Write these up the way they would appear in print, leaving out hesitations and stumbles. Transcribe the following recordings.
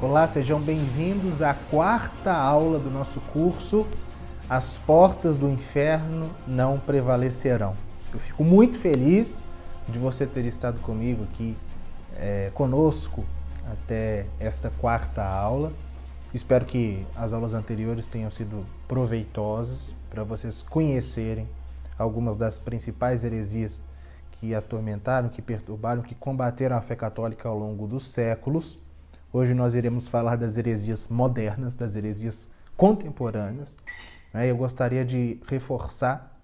Olá, sejam bem-vindos à quarta aula do nosso curso As Portas do Inferno Não Prevalecerão. Eu fico muito feliz de você ter estado comigo aqui, conosco, até esta quarta aula. Espero que as aulas anteriores tenham sido proveitosas para vocês conhecerem algumas das principais heresias que atormentaram, que perturbaram, que combateram a fé católica ao longo dos séculos. Hoje nós iremos falar das heresias modernas, das heresias contemporâneas. Eu gostaria de reforçar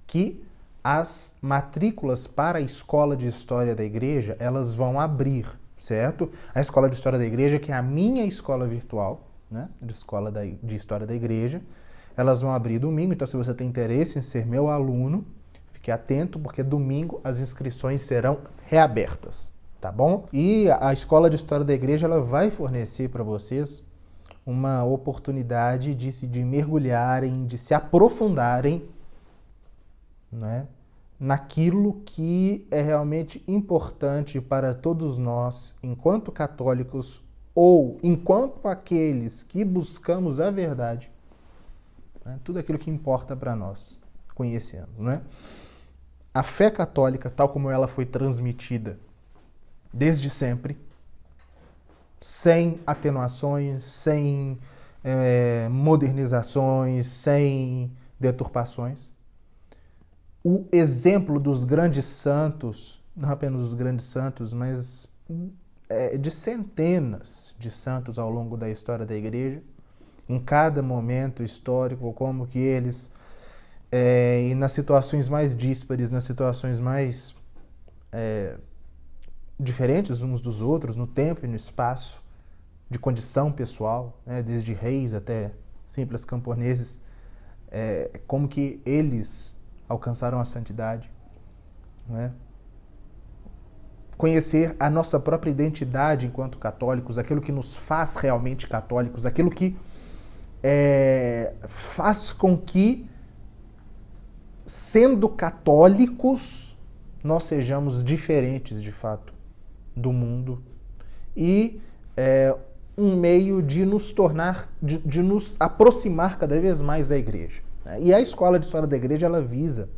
que as matrículas para a Escola de História da Igreja, elas vão abrir, certo? A Escola de História da Igreja, que é a minha escola virtual, né, de História da Igreja, elas vão abrir domingo. Então, se você tem interesse em ser meu aluno, fique atento, porque domingo as inscrições serão reabertas. Tá bom? E a Escola de História da Igreja, ela vai fornecer para vocês uma oportunidade de mergulharem, de se aprofundarem, né, naquilo que é realmente importante para todos nós, enquanto católicos ou enquanto aqueles que buscamos a verdade, né, tudo aquilo que importa para nós conhecemos, né? A fé católica, tal como ela foi transmitida desde sempre, sem atenuações, sem modernizações, sem deturpações. O exemplo dos grandes santos, não apenas dos grandes santos, mas de centenas de santos ao longo da história da Igreja, em cada momento histórico, como que eles, e nas situações mais díspares, nas situações mais diferentes uns dos outros, no tempo e no espaço, de condição pessoal, né, desde reis até simples camponeses, como que eles alcançaram a santidade, né? Conhecer a nossa própria identidade enquanto católicos, aquilo que nos faz realmente católicos, aquilo que faz com que, sendo católicos, nós sejamos diferentes de fato do mundo, e um meio de nos tornar, de nos aproximar cada vez mais da Igreja. E a Escola de História da Igreja, ela visa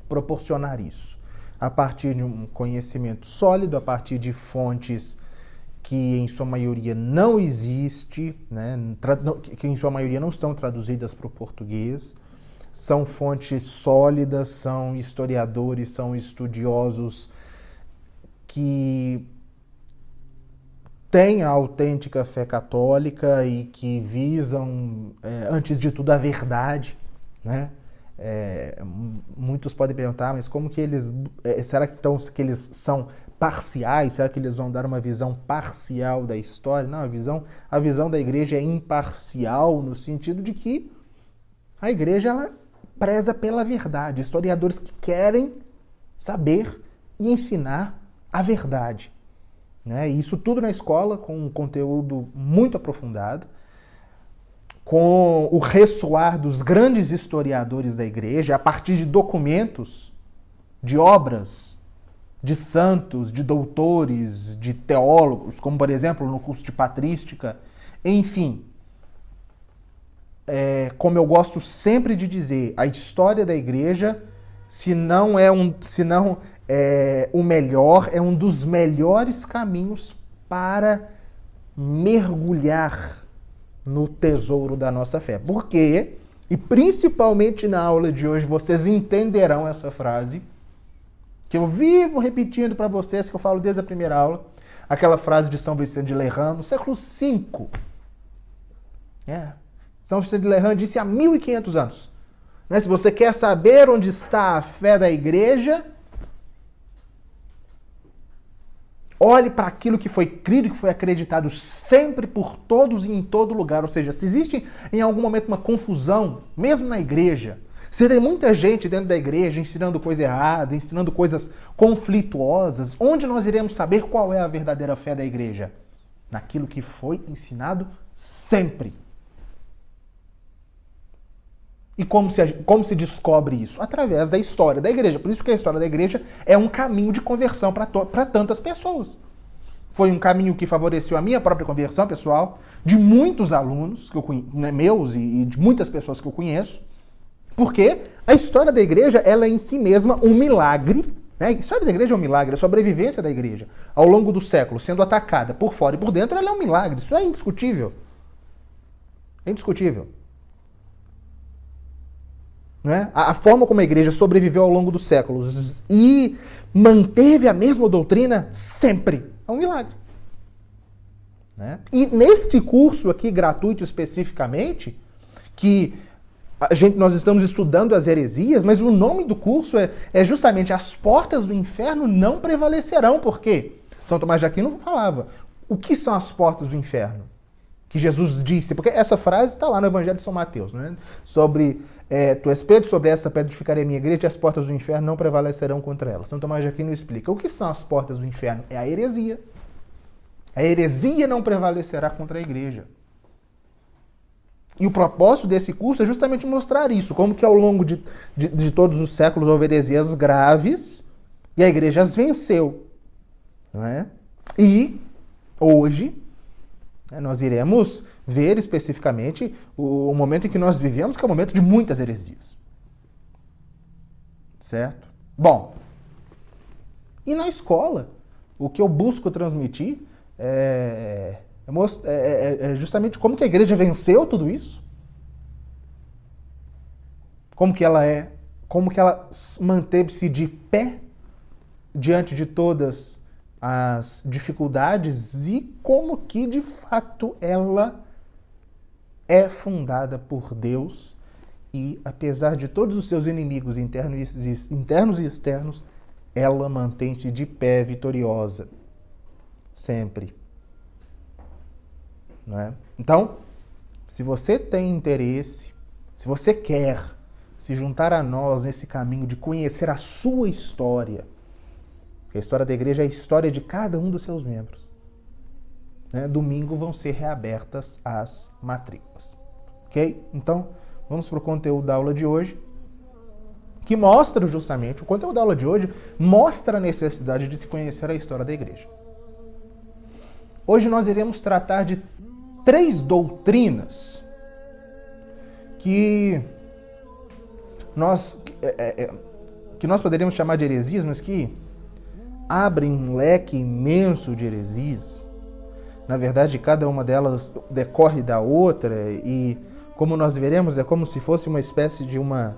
proporcionar isso, a partir de um conhecimento sólido, a partir de fontes que em sua maioria não existe, né, que em sua maioria não estão traduzidas para o português. São fontes sólidas, são historiadores, são estudiosos que têm a autêntica fé católica e que visam, antes de tudo, a verdade, né? Muitos podem perguntar, mas como que eles... será que eles são parciais? Será que eles vão dar uma visão parcial da história? Não, a visão da Igreja é imparcial, no sentido de que a Igreja, ela preza pela verdade. Historiadores que querem saber e ensinar a verdade, né? Isso tudo na escola, com um conteúdo muito aprofundado, com o ressoar dos grandes historiadores da Igreja, a partir de documentos, de obras, de santos, de doutores, de teólogos, como, por exemplo, no curso de patrística. Enfim, como eu gosto sempre de dizer, a história da Igreja, se não o melhor, é um dos melhores caminhos para mergulhar no tesouro da nossa fé. Por quê? E principalmente na aula de hoje vocês entenderão essa frase, que eu vivo repetindo para vocês, que eu falo desde a primeira aula, aquela frase de São Vicente de Lerran, no século V. São Vicente de Lerran disse há 1500 anos. Se você quer saber onde está a fé da Igreja, olhe para aquilo que foi crido, que foi acreditado sempre por todos e em todo lugar. Ou seja, se existe em algum momento uma confusão, mesmo na Igreja, se tem muita gente dentro da Igreja ensinando coisa errada, ensinando coisas conflituosas, onde nós iremos saber qual é a verdadeira fé da Igreja? Naquilo que foi ensinado sempre. E como se descobre isso? Através da história da Igreja. Por isso que a história da Igreja é um caminho de conversão para tantas pessoas. Foi um caminho que favoreceu a minha própria conversão pessoal, de muitos alunos, que eu conheço, né, meus e de muitas pessoas que eu conheço, porque a história da igreja, ela é em si mesma um milagre, né? A história da igreja é um milagre, a sobrevivência da igreja ao longo do século, sendo atacada por fora e por dentro, ela é um milagre, isso é indiscutível. É indiscutível. Não é? A forma como a igreja sobreviveu ao longo dos séculos e manteve a mesma doutrina sempre é um milagre. Né? E neste curso aqui, gratuito especificamente, que nós estamos estudando as heresias, mas o nome do curso é justamente As Portas do Inferno Não Prevalecerão. Por quê? São Tomás de Aquino falava, o que são as portas do inferno? Que Jesus disse, porque essa frase está lá no Evangelho de São Mateus, né? Sobre, tu és Pedro, sobre esta pedra edificarei a minha igreja e as portas do inferno não prevalecerão contra ela. São Tomás de Aquino explica, o que são as portas do inferno? É a heresia. A heresia não prevalecerá contra a igreja. E o propósito desse curso é justamente mostrar isso, como que ao longo de todos os séculos houve heresias graves e a igreja as venceu. Não é? E hoje nós iremos ver especificamente o momento em que nós vivemos, que é o momento de muitas heresias. Certo? Bom, e na escola, o que eu busco transmitir é justamente como que a igreja venceu tudo isso. Como que ela manteve-se de pé diante de todas as dificuldades e como que, de fato, ela é fundada por Deus e, apesar de todos os seus inimigos internos e externos, ela mantém-se de pé vitoriosa. Sempre. Não é? Então, se você tem interesse, se você quer se juntar a nós nesse caminho de conhecer a sua história, porque a história da igreja é a história de cada um dos seus membros. Né? Domingo vão ser reabertas as matrículas. Ok? Então, vamos para o conteúdo da aula de hoje, que mostra justamente, o conteúdo da aula de hoje mostra a necessidade de se conhecer a história da igreja. Hoje nós iremos tratar de 3 doutrinas que nós poderíamos chamar de heresias, mas que abrem um leque imenso de heresias. Na verdade, cada uma delas decorre da outra e, como nós veremos, é como se fosse uma espécie de uma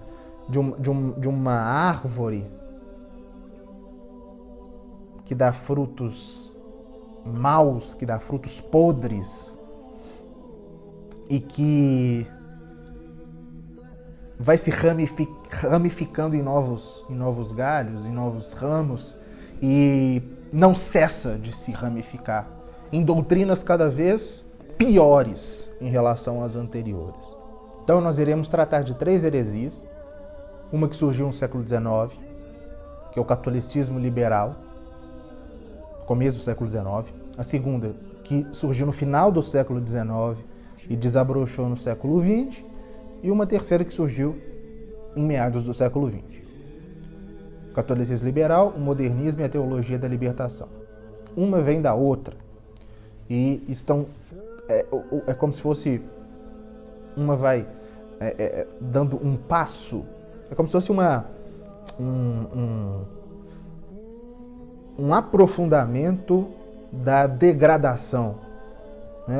árvore que dá frutos maus, que dá frutos podres e que vai se ramificando em novos galhos, em novos ramos e não cessa de se ramificar em doutrinas cada vez piores em relação às anteriores. Então nós iremos tratar de 3 heresias, uma que surgiu no século XIX, que é o catolicismo liberal, começo do século XIX, a segunda que surgiu no final do século XIX e desabrochou no século XX, e uma terceira que surgiu em meados do século XX. O catolicismo liberal, o modernismo e a teologia da libertação. Uma vem da outra. E estão... É como se fosse... Uma vai dando um passo. É como se fosse um aprofundamento da degradação.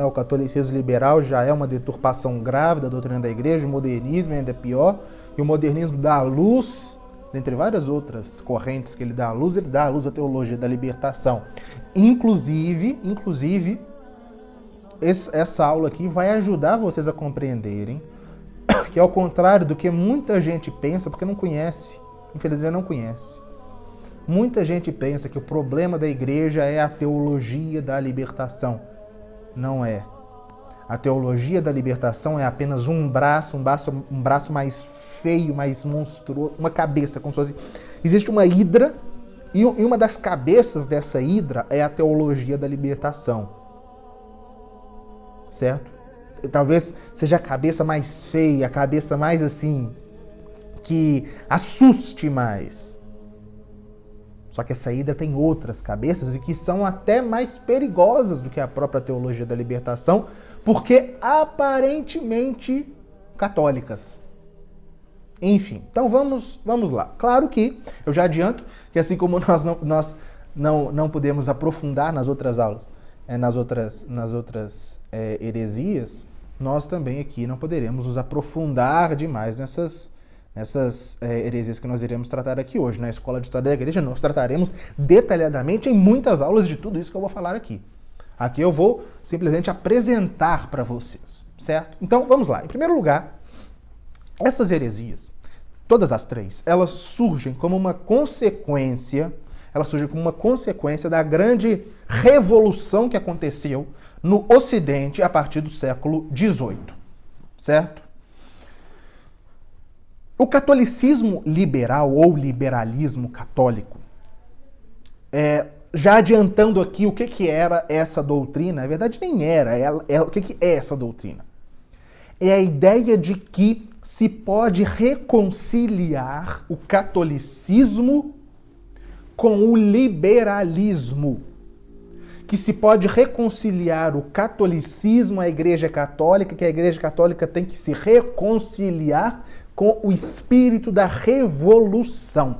O catolicismo liberal já é uma deturpação grave da doutrina da igreja, o modernismo ainda é pior, e o modernismo dá à luz, dentre várias outras correntes que ele dá à luz à teologia da libertação. Inclusive, essa aula aqui vai ajudar vocês a compreenderem que, ao contrário do que muita gente pensa, porque não conhece, infelizmente não conhece, muita gente pensa que o problema da igreja é a teologia da libertação. Não é. A teologia da libertação é apenas um braço mais feio, mais monstruoso, uma cabeça, como se fosse... Existe uma hidra, e uma das cabeças dessa hidra é a teologia da libertação. Certo? Talvez seja a cabeça mais feia, a cabeça mais assim, que assuste mais. Só que essa hidra tem outras cabeças e que são até mais perigosas do que a própria teologia da libertação, porque aparentemente católicas. Enfim, então vamos lá. Claro que eu já adianto que assim como nós não podemos aprofundar nas outras aulas, nas outras heresias, nós também aqui não poderemos nos aprofundar demais nessas heresias que nós iremos tratar aqui hoje. Na Escola de História da Igreja nós trataremos detalhadamente em muitas aulas de tudo isso que eu vou falar aqui. Aqui eu vou simplesmente apresentar para vocês, certo? Então vamos lá. Em primeiro lugar, essas heresias, todas as três, elas surgem como uma consequência da grande revolução que aconteceu no Ocidente a partir do século XVIII, certo? O catolicismo liberal ou liberalismo católico, já adiantando aqui o que era essa doutrina, na verdade nem era, o que é essa doutrina? É a ideia de que se pode reconciliar o catolicismo com o liberalismo, que se pode reconciliar o catolicismo, a Igreja Católica, que a Igreja Católica tem que se reconciliar com o espírito da revolução.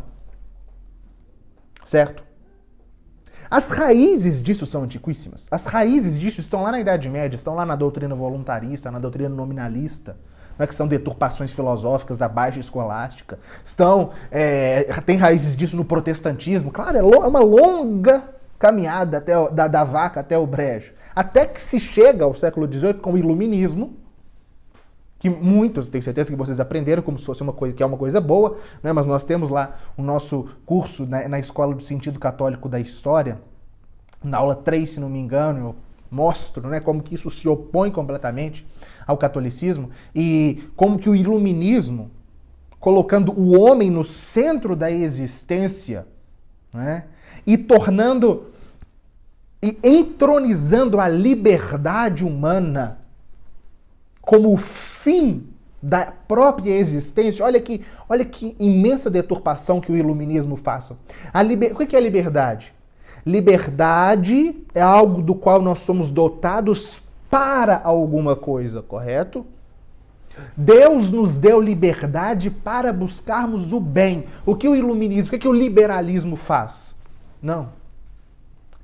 Certo? As raízes disso são antiquíssimas. As raízes disso estão lá na Idade Média, estão lá na doutrina voluntarista, na doutrina nominalista, né, que são deturpações filosóficas da baixa escolástica. Tem raízes disso no protestantismo. Claro, é uma longa caminhada da vaca até o brejo. Até que se chega ao século XVIII com o iluminismo, que muitos, tenho certeza que vocês aprenderam como se fosse uma coisa que é uma coisa boa, né? Mas nós temos lá o nosso curso na Escola do Sentido Católico da História, na aula 3, se não me engano, eu mostro, né, como que isso se opõe completamente ao catolicismo e como que o iluminismo, colocando o homem no centro da existência, né, e entronizando a liberdade humana como o fim da própria existência. Olha que imensa deturpação que o iluminismo faça. O que é liberdade? Liberdade é algo do qual nós somos dotados para alguma coisa, correto? Deus nos deu liberdade para buscarmos o bem. O que o iluminismo, o que o liberalismo faz? Não.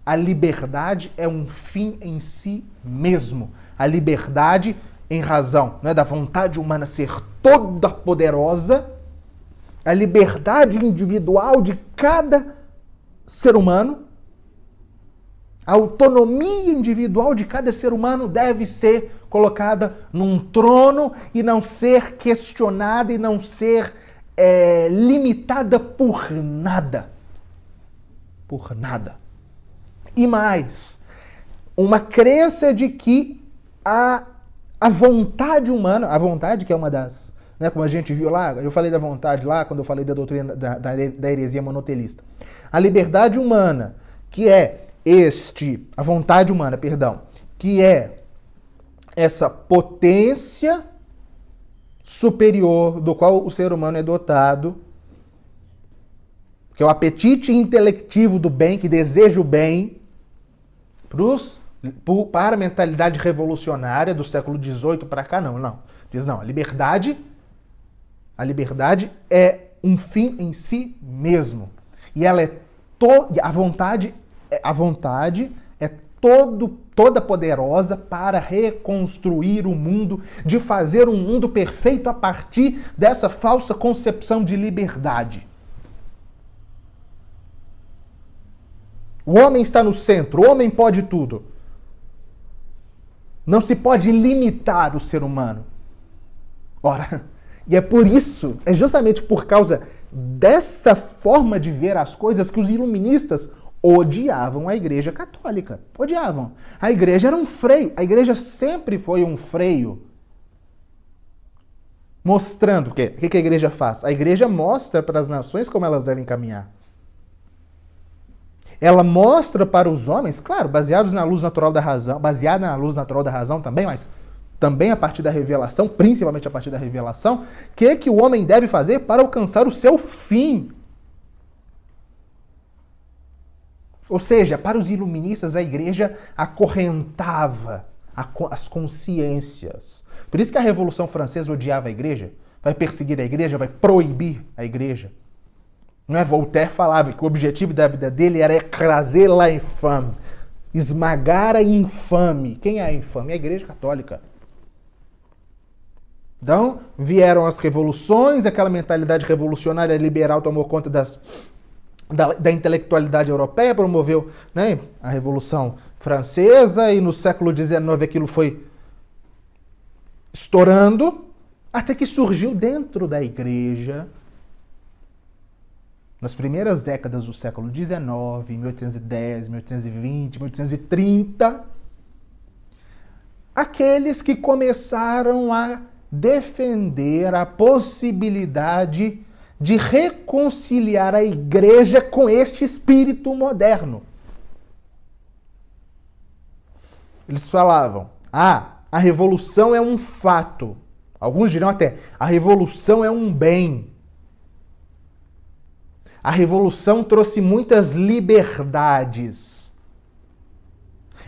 A liberdade é um fim em si mesmo. A liberdade, em razão, né, da vontade humana ser toda poderosa, a liberdade individual de cada ser humano, a autonomia individual de cada ser humano deve ser colocada num trono e não ser questionada e não ser limitada por nada. Por nada. E mais, uma crença de que a vontade humana, a vontade que é uma das, né, como a gente viu lá, eu falei da vontade lá quando eu falei da doutrina da heresia monotelista. A liberdade humana, que é a vontade humana, perdão, que é essa potência superior do qual o ser humano é dotado, que é o apetite intelectivo do bem, que deseja o bem, para a mentalidade revolucionária do século XVIII para cá, não. Diz não, a liberdade é um fim em si mesmo. E ela a vontade é toda poderosa para reconstruir o mundo, de fazer um mundo perfeito a partir dessa falsa concepção de liberdade. O homem está no centro, o homem pode tudo. Não se pode limitar o ser humano. Ora, e é justamente por causa dessa forma de ver as coisas que os iluministas odiavam a Igreja Católica. Odiavam. A Igreja era um freio. A Igreja sempre foi um freio. Mostrando o que a Igreja faz? A Igreja mostra para as nações como elas devem caminhar. Ela mostra para os homens, claro, baseada na luz natural da razão também, mas também a partir da revelação, principalmente a partir da revelação, que o homem deve fazer para alcançar o seu fim. Ou seja, para os iluministas, a igreja acorrentava as consciências. Por isso que a Revolução Francesa odiava a igreja, vai perseguir a igreja, vai proibir a igreja. Não é? Voltaire falava que o objetivo da vida dele era écraser la infâme, esmagar a infame. Quem é a infame? É a Igreja Católica. Então, vieram as revoluções, aquela mentalidade revolucionária liberal tomou conta da intelectualidade europeia, promoveu, né, a Revolução Francesa, e no século XIX aquilo foi estourando, até que surgiu dentro da igreja, nas primeiras décadas do século XIX, 1810, 1820, 1830, aqueles que começaram a defender a possibilidade de reconciliar a igreja com este espírito moderno. Eles falavam, a revolução é um fato. Alguns dirão até, a revolução é um bem. A revolução trouxe muitas liberdades.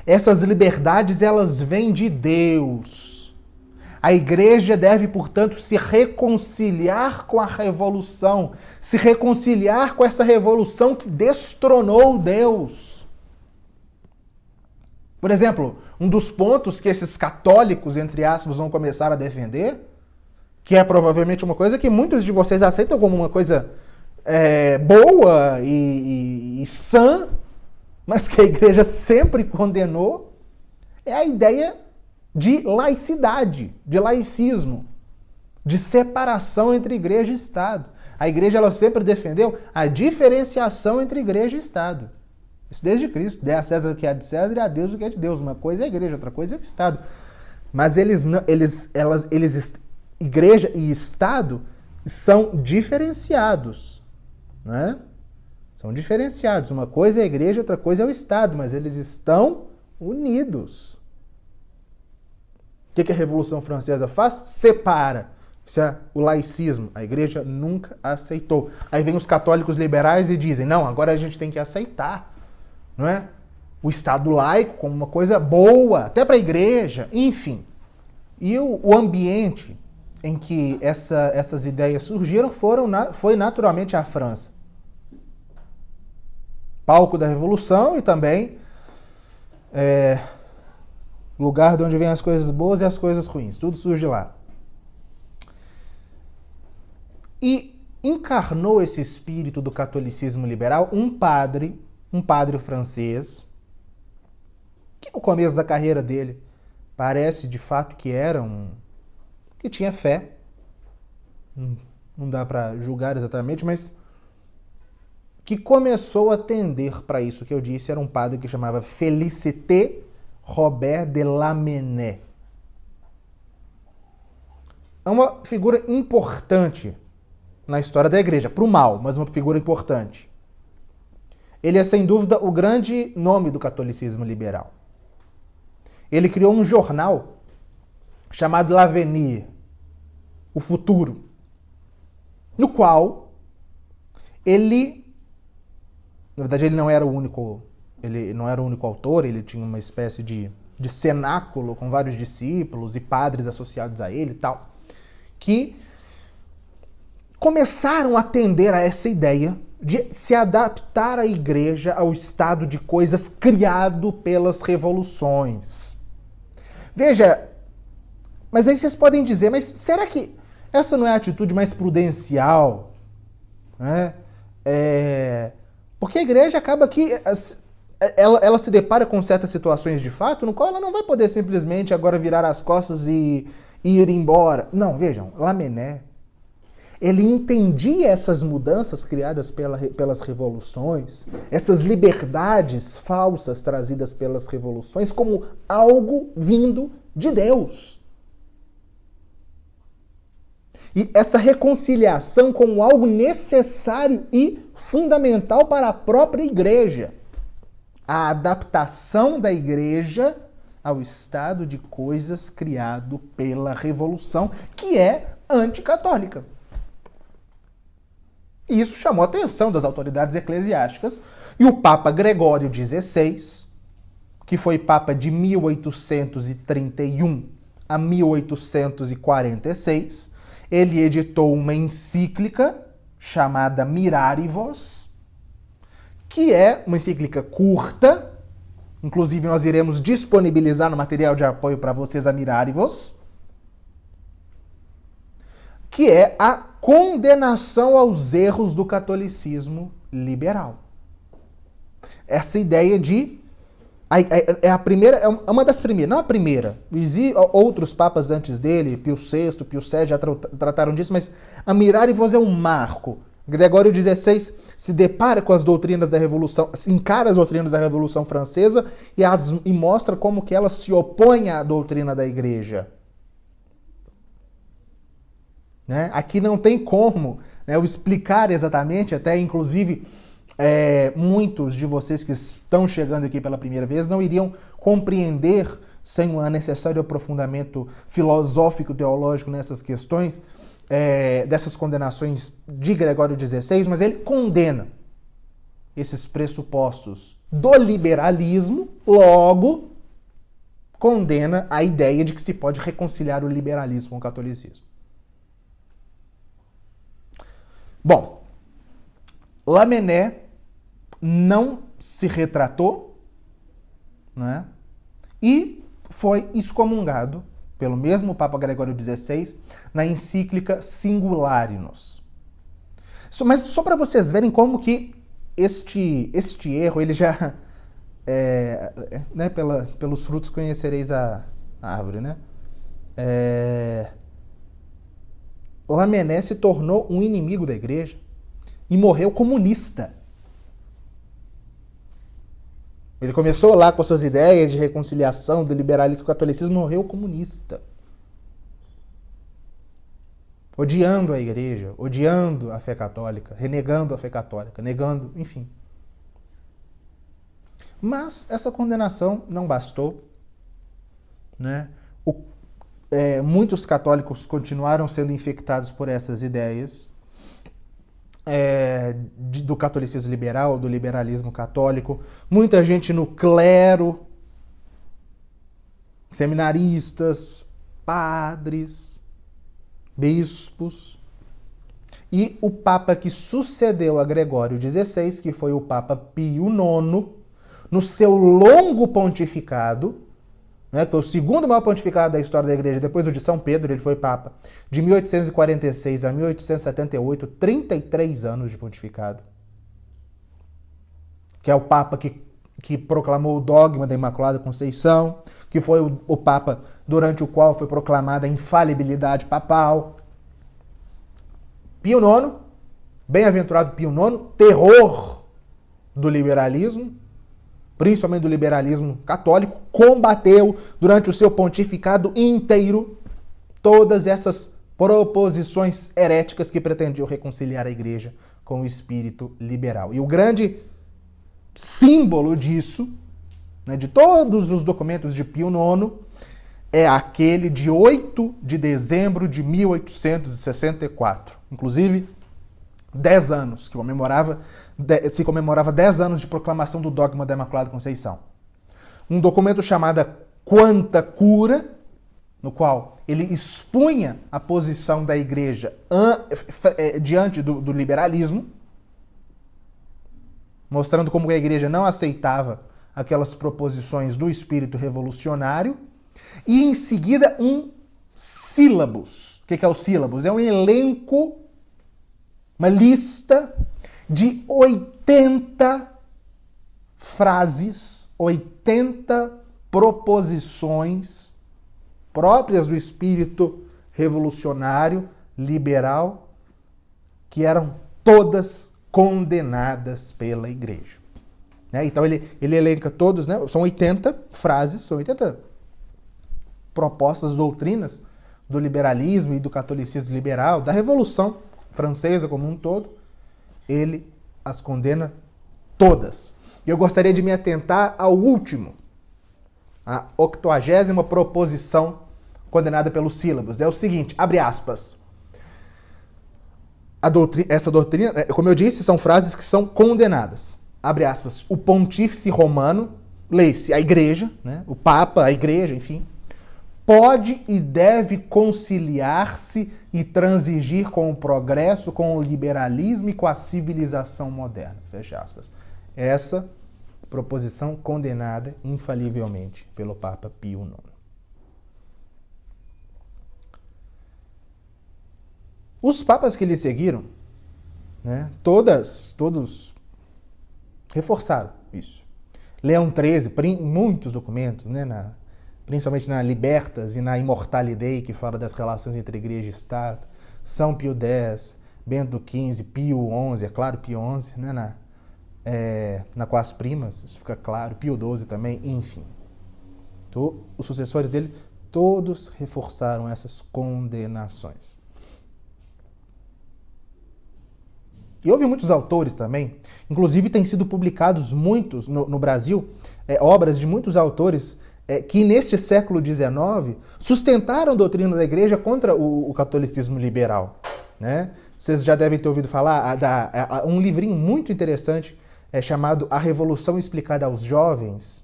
Essas liberdades, elas vêm de Deus. A igreja deve, portanto, se reconciliar com a revolução, se reconciliar com essa revolução que destronou Deus. Por exemplo, um dos pontos que esses católicos, entre aspas, vão começar a defender, que é provavelmente uma coisa que muitos de vocês aceitam como uma coisa boa e sã, mas que a igreja sempre condenou, é a ideia de laicidade, de laicismo, de separação entre igreja e Estado. A igreja ela sempre defendeu a diferenciação entre igreja e Estado. Isso desde Cristo. Dê a César o que é de César e a Deus o que é de Deus. Uma coisa é a igreja, outra coisa é o Estado. Mas igreja e Estado são diferenciados. Não é? São diferenciados. Uma coisa é a igreja, outra coisa é o Estado, mas eles estão unidos. O que a Revolução Francesa faz? Separa. Isso é o laicismo. A igreja nunca aceitou. Aí vem os católicos liberais e dizem, não, agora a gente tem que aceitar, não é? O Estado laico como uma coisa boa, até para a igreja, enfim. E o ambiente em que essas ideias surgiram foi naturalmente a França. Palco da Revolução e também lugar de onde vêm as coisas boas e as coisas ruins. Tudo surge lá. E encarnou esse espírito do catolicismo liberal um padre francês, que no começo da carreira dele parece de fato que que tinha fé. Não dá para julgar exatamente, mas que começou a tender para isso que eu disse. Era um padre que chamava Félicité Robert de Lamennais. É uma figura importante na história da igreja, para o mal, mas uma figura importante. Ele é, sem dúvida, o grande nome do catolicismo liberal. Ele criou um jornal chamado L'Avenir, o futuro, no qual na verdade, ele não era o único autor, ele tinha uma espécie de cenáculo com vários discípulos e padres associados a ele e tal, que começaram a atender a essa ideia de se adaptar a igreja ao estado de coisas criado pelas revoluções. Veja, mas aí vocês podem dizer, mas será que essa não é a atitude mais prudencial? Né? Porque a igreja acaba que ela se depara com certas situações de fato no qual ela não vai poder simplesmente agora virar as costas e ir embora. Não, vejam, Lamennais, ele entendia essas mudanças criadas pelas revoluções, essas liberdades falsas trazidas pelas revoluções como algo vindo de Deus. E essa reconciliação como algo necessário e fundamental para a própria igreja. A adaptação da igreja ao estado de coisas criado pela revolução, que é anticatólica. E isso chamou a atenção das autoridades eclesiásticas, e o Papa Gregório XVI, que foi Papa de 1831 a 1846, ele editou uma encíclica chamada Mirarivos, que é uma encíclica curta, inclusive nós iremos disponibilizar no material de apoio para vocês a Mirarivos, que é a condenação aos erros do catolicismo liberal. Essa ideia de... É a primeira, é uma das primeiras, não a primeira. Outros papas antes dele, Pio VI, Pio VII já trataram disso, mas a Mirarivos é um marco. Gregório XVI se depara com as doutrinas da Revolução, encara as doutrinas da Revolução Francesa e mostra como que elas se opõem à doutrina da Igreja. Né? Aqui não tem como, né, eu explicar exatamente, até inclusive muitos de vocês que estão chegando aqui pela primeira vez não iriam compreender sem um necessário aprofundamento filosófico, teológico nessas questões, dessas condenações de Gregório XVI, mas ele condena esses pressupostos do liberalismo, logo condena a ideia de que se pode reconciliar o liberalismo com o catolicismo. Bom, Lamennais não se retratou, né? E foi excomungado pelo mesmo Papa Gregório XVI na encíclica Singularius. Mas só para vocês verem como que este erro, ele já... né, pelos frutos conhecereis a árvore, né? Lamennais se tornou um inimigo da Igreja e morreu comunista. Ele começou lá com suas ideias de reconciliação do liberalismo com o catolicismo, morreu comunista. Odiando a Igreja, odiando a fé católica, renegando a fé católica, negando, enfim. Mas essa condenação não bastou, né? Muitos católicos continuaram sendo infectados por essas ideias do catolicismo liberal, do liberalismo católico. Muita gente no clero, seminaristas, padres, bispos. E o Papa que sucedeu a Gregório XVI, que foi o Papa Pio IX, no seu longo pontificado, né, que foi o segundo maior pontificado da história da Igreja, depois do de São Pedro, ele foi Papa de 1846 a 1878, 33 anos de pontificado. Que é o Papa que proclamou o dogma da Imaculada Conceição, que foi o Papa durante o qual foi proclamada a infalibilidade papal. Pio IX, bem-aventurado Pio IX, terror do liberalismo, principalmente do liberalismo católico, combateu durante o seu pontificado inteiro todas essas proposições heréticas que pretendiam reconciliar a Igreja com o espírito liberal. E o grande símbolo disso, né, de todos os documentos de Pio IX, é aquele de 8 de dezembro de 1864. Inclusive, 10 anos, que se comemorava 10 anos de proclamação do dogma da Imaculada Conceição. Um documento chamado Quanta Cura, no qual ele expunha a posição da Igreja diante do liberalismo, mostrando como a Igreja não aceitava aquelas proposições do espírito revolucionário, e em seguida um sílabus. O que é o sílabus? É um elenco, uma lista de 80 frases, 80 proposições próprias do espírito revolucionário, liberal, que eram todas condenadas pela Igreja. Né? Então ele elenca todos, né? São 80 frases, são 80 propostas, doutrinas do liberalismo e do catolicismo liberal, da Revolução Francesa como um todo, ele as condena todas. E eu gostaria de me atentar ao último, a 80ª proposição condenada pelos sílabos. É o seguinte, abre aspas. essa doutrina, como eu disse, são frases que são condenadas. Abre aspas, o pontífice romano, lê-se a igreja, né, o papa, a igreja, enfim, pode e deve conciliar-se e transigir com o progresso, com o liberalismo e com a civilização moderna. Fecha aspas. Essa proposição condenada infalivelmente pelo Papa Pio IX. Os papas que lhe seguiram, né, todos reforçaram isso. Leão XIII, muitos documentos, né, principalmente na Libertas e na Immortalidade, que fala das relações entre igreja e Estado, São Pio X, Bento XV, Pio XI, é claro, Pio XI, né, na Quas Primas, isso fica claro, Pio XII também, enfim. Os sucessores dele, todos reforçaram essas condenações. E houve muitos autores também, inclusive têm sido publicados muitos no Brasil, obras de muitos autores que neste século XIX sustentaram a doutrina da igreja contra o catolicismo liberal. Né? Vocês já devem ter ouvido falar um livrinho muito interessante chamado A Revolução Explicada aos Jovens,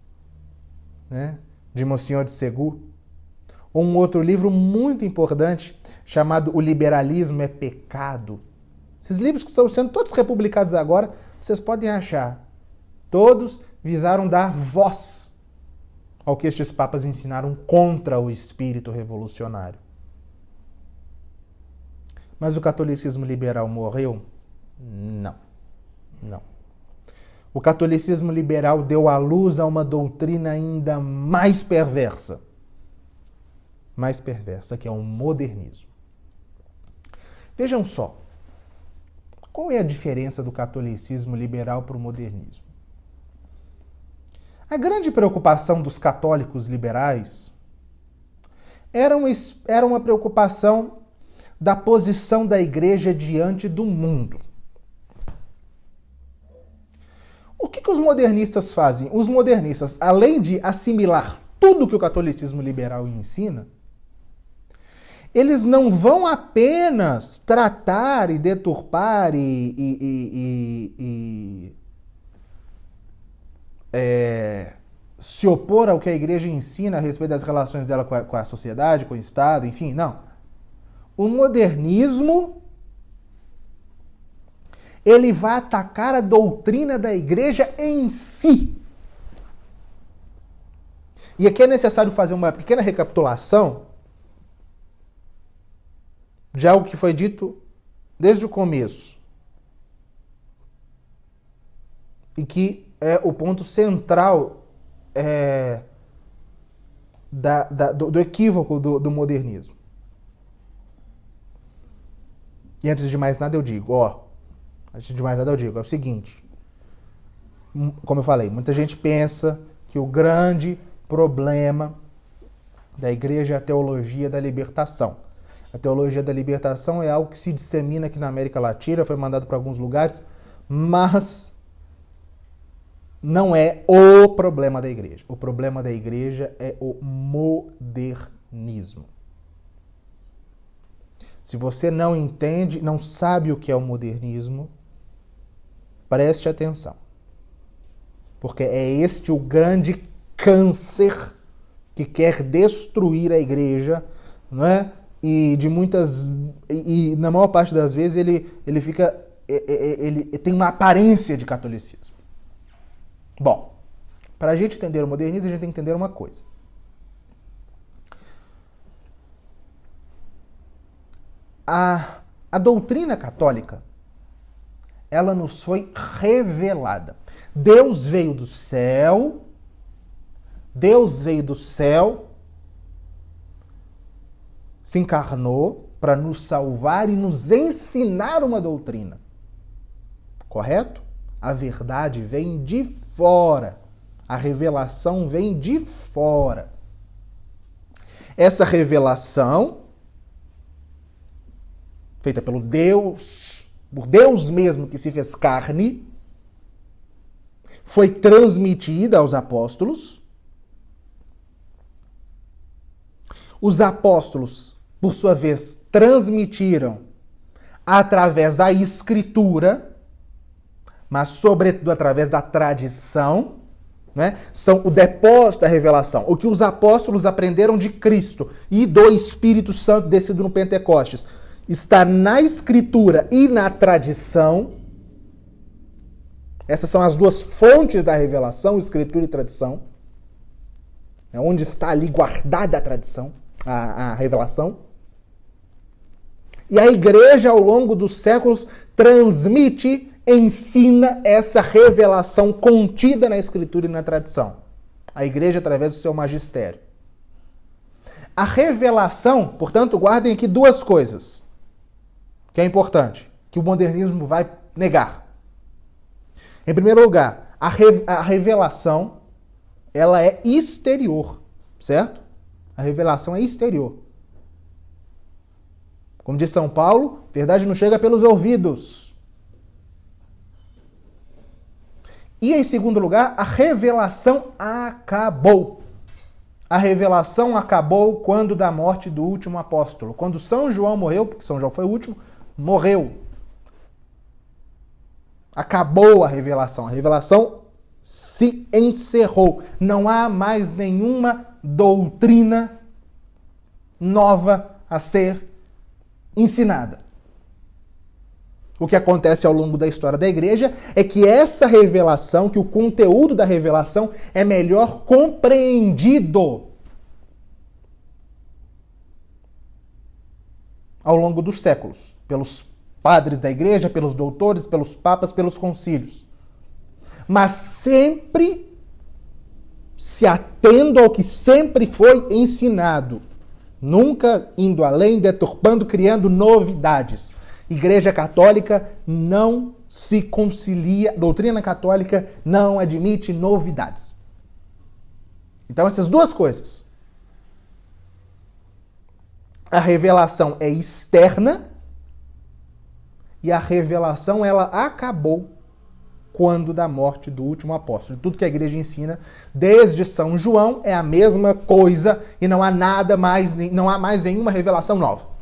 né? De Monsenhor de Segur. Ou um outro livro muito importante chamado O Liberalismo é Pecado. Esses livros que estão sendo todos republicados agora, vocês podem achar. Todos visaram dar voz ao que estes papas ensinaram contra o espírito revolucionário. Mas o catolicismo liberal morreu? Não. Não. O catolicismo liberal deu à luz a uma doutrina ainda mais perversa. Mais perversa, que é o modernismo. Vejam só. Qual é a diferença do catolicismo liberal para o modernismo? A grande preocupação dos católicos liberais era uma preocupação da posição da igreja diante do mundo. O que os modernistas fazem? Os modernistas, além de assimilar tudo que o catolicismo liberal ensina, eles não vão apenas tratar e deturpar se opor ao que a igreja ensina a respeito das relações dela com a sociedade, com o Estado, enfim, não. O modernismo, ele vai atacar a doutrina da igreja em si. E aqui é necessário fazer uma pequena recapitulação de algo que foi dito desde o começo e que é o ponto central do equívoco do modernismo. E antes de mais nada eu digo, é o seguinte, como eu falei, muita gente pensa que o grande problema da igreja é a teologia da libertação. A teologia da libertação é algo que se dissemina aqui na América Latina, foi mandado para alguns lugares, mas não é o problema da igreja. O problema da igreja é o modernismo. Se você não entende, não sabe o que é o modernismo, preste atenção. Porque é este o grande câncer que quer destruir a igreja, não é? E na maior parte das vezes ele tem uma aparência de catolicismo. Bom, para a gente entender o modernismo, a gente tem que entender uma coisa. A doutrina católica, ela nos foi revelada. Deus veio do céu, se encarnou para nos salvar e nos ensinar uma doutrina. Correto? A verdade vem de fora. A revelação vem de fora. Essa revelação, feita por Deus mesmo que se fez carne, foi transmitida aos apóstolos. Os apóstolos, por sua vez, transmitiram através da Escritura, mas sobretudo através da tradição, né? São o depósito da revelação, o que os apóstolos aprenderam de Cristo e do Espírito Santo descido no Pentecostes. Está na Escritura e na tradição. Essas são as duas fontes da revelação, Escritura e tradição. É onde está ali guardada a tradição, a revelação. E a igreja, ao longo dos séculos, transmite, ensina essa revelação contida na Escritura e na tradição. A igreja através do seu magistério. A revelação, portanto, guardem aqui duas coisas, que é importante, que o modernismo vai negar. Em primeiro lugar, a revelação, ela é exterior, certo? A revelação é exterior. Como diz São Paulo, verdade não chega pelos ouvidos. E em segundo lugar, a revelação acabou. A revelação acabou quando da morte do último apóstolo. Quando São João morreu, porque São João foi o último, morreu. Acabou a revelação. A revelação se encerrou. Não há mais nenhuma doutrina nova a ser ensinada. O que acontece ao longo da história da igreja é que essa revelação, que o conteúdo da revelação é melhor compreendido ao longo dos séculos, pelos padres da igreja, pelos doutores, pelos papas, pelos concílios. Mas sempre se atendo ao que sempre foi ensinado, nunca indo além, deturpando, criando novidades. Igreja católica não se concilia, doutrina católica não admite novidades. Então essas duas coisas. A revelação é externa e a revelação ela acabou quando da morte do último apóstolo. Tudo que a igreja ensina desde São João é a mesma coisa e não há nada mais, não há mais nenhuma revelação nova.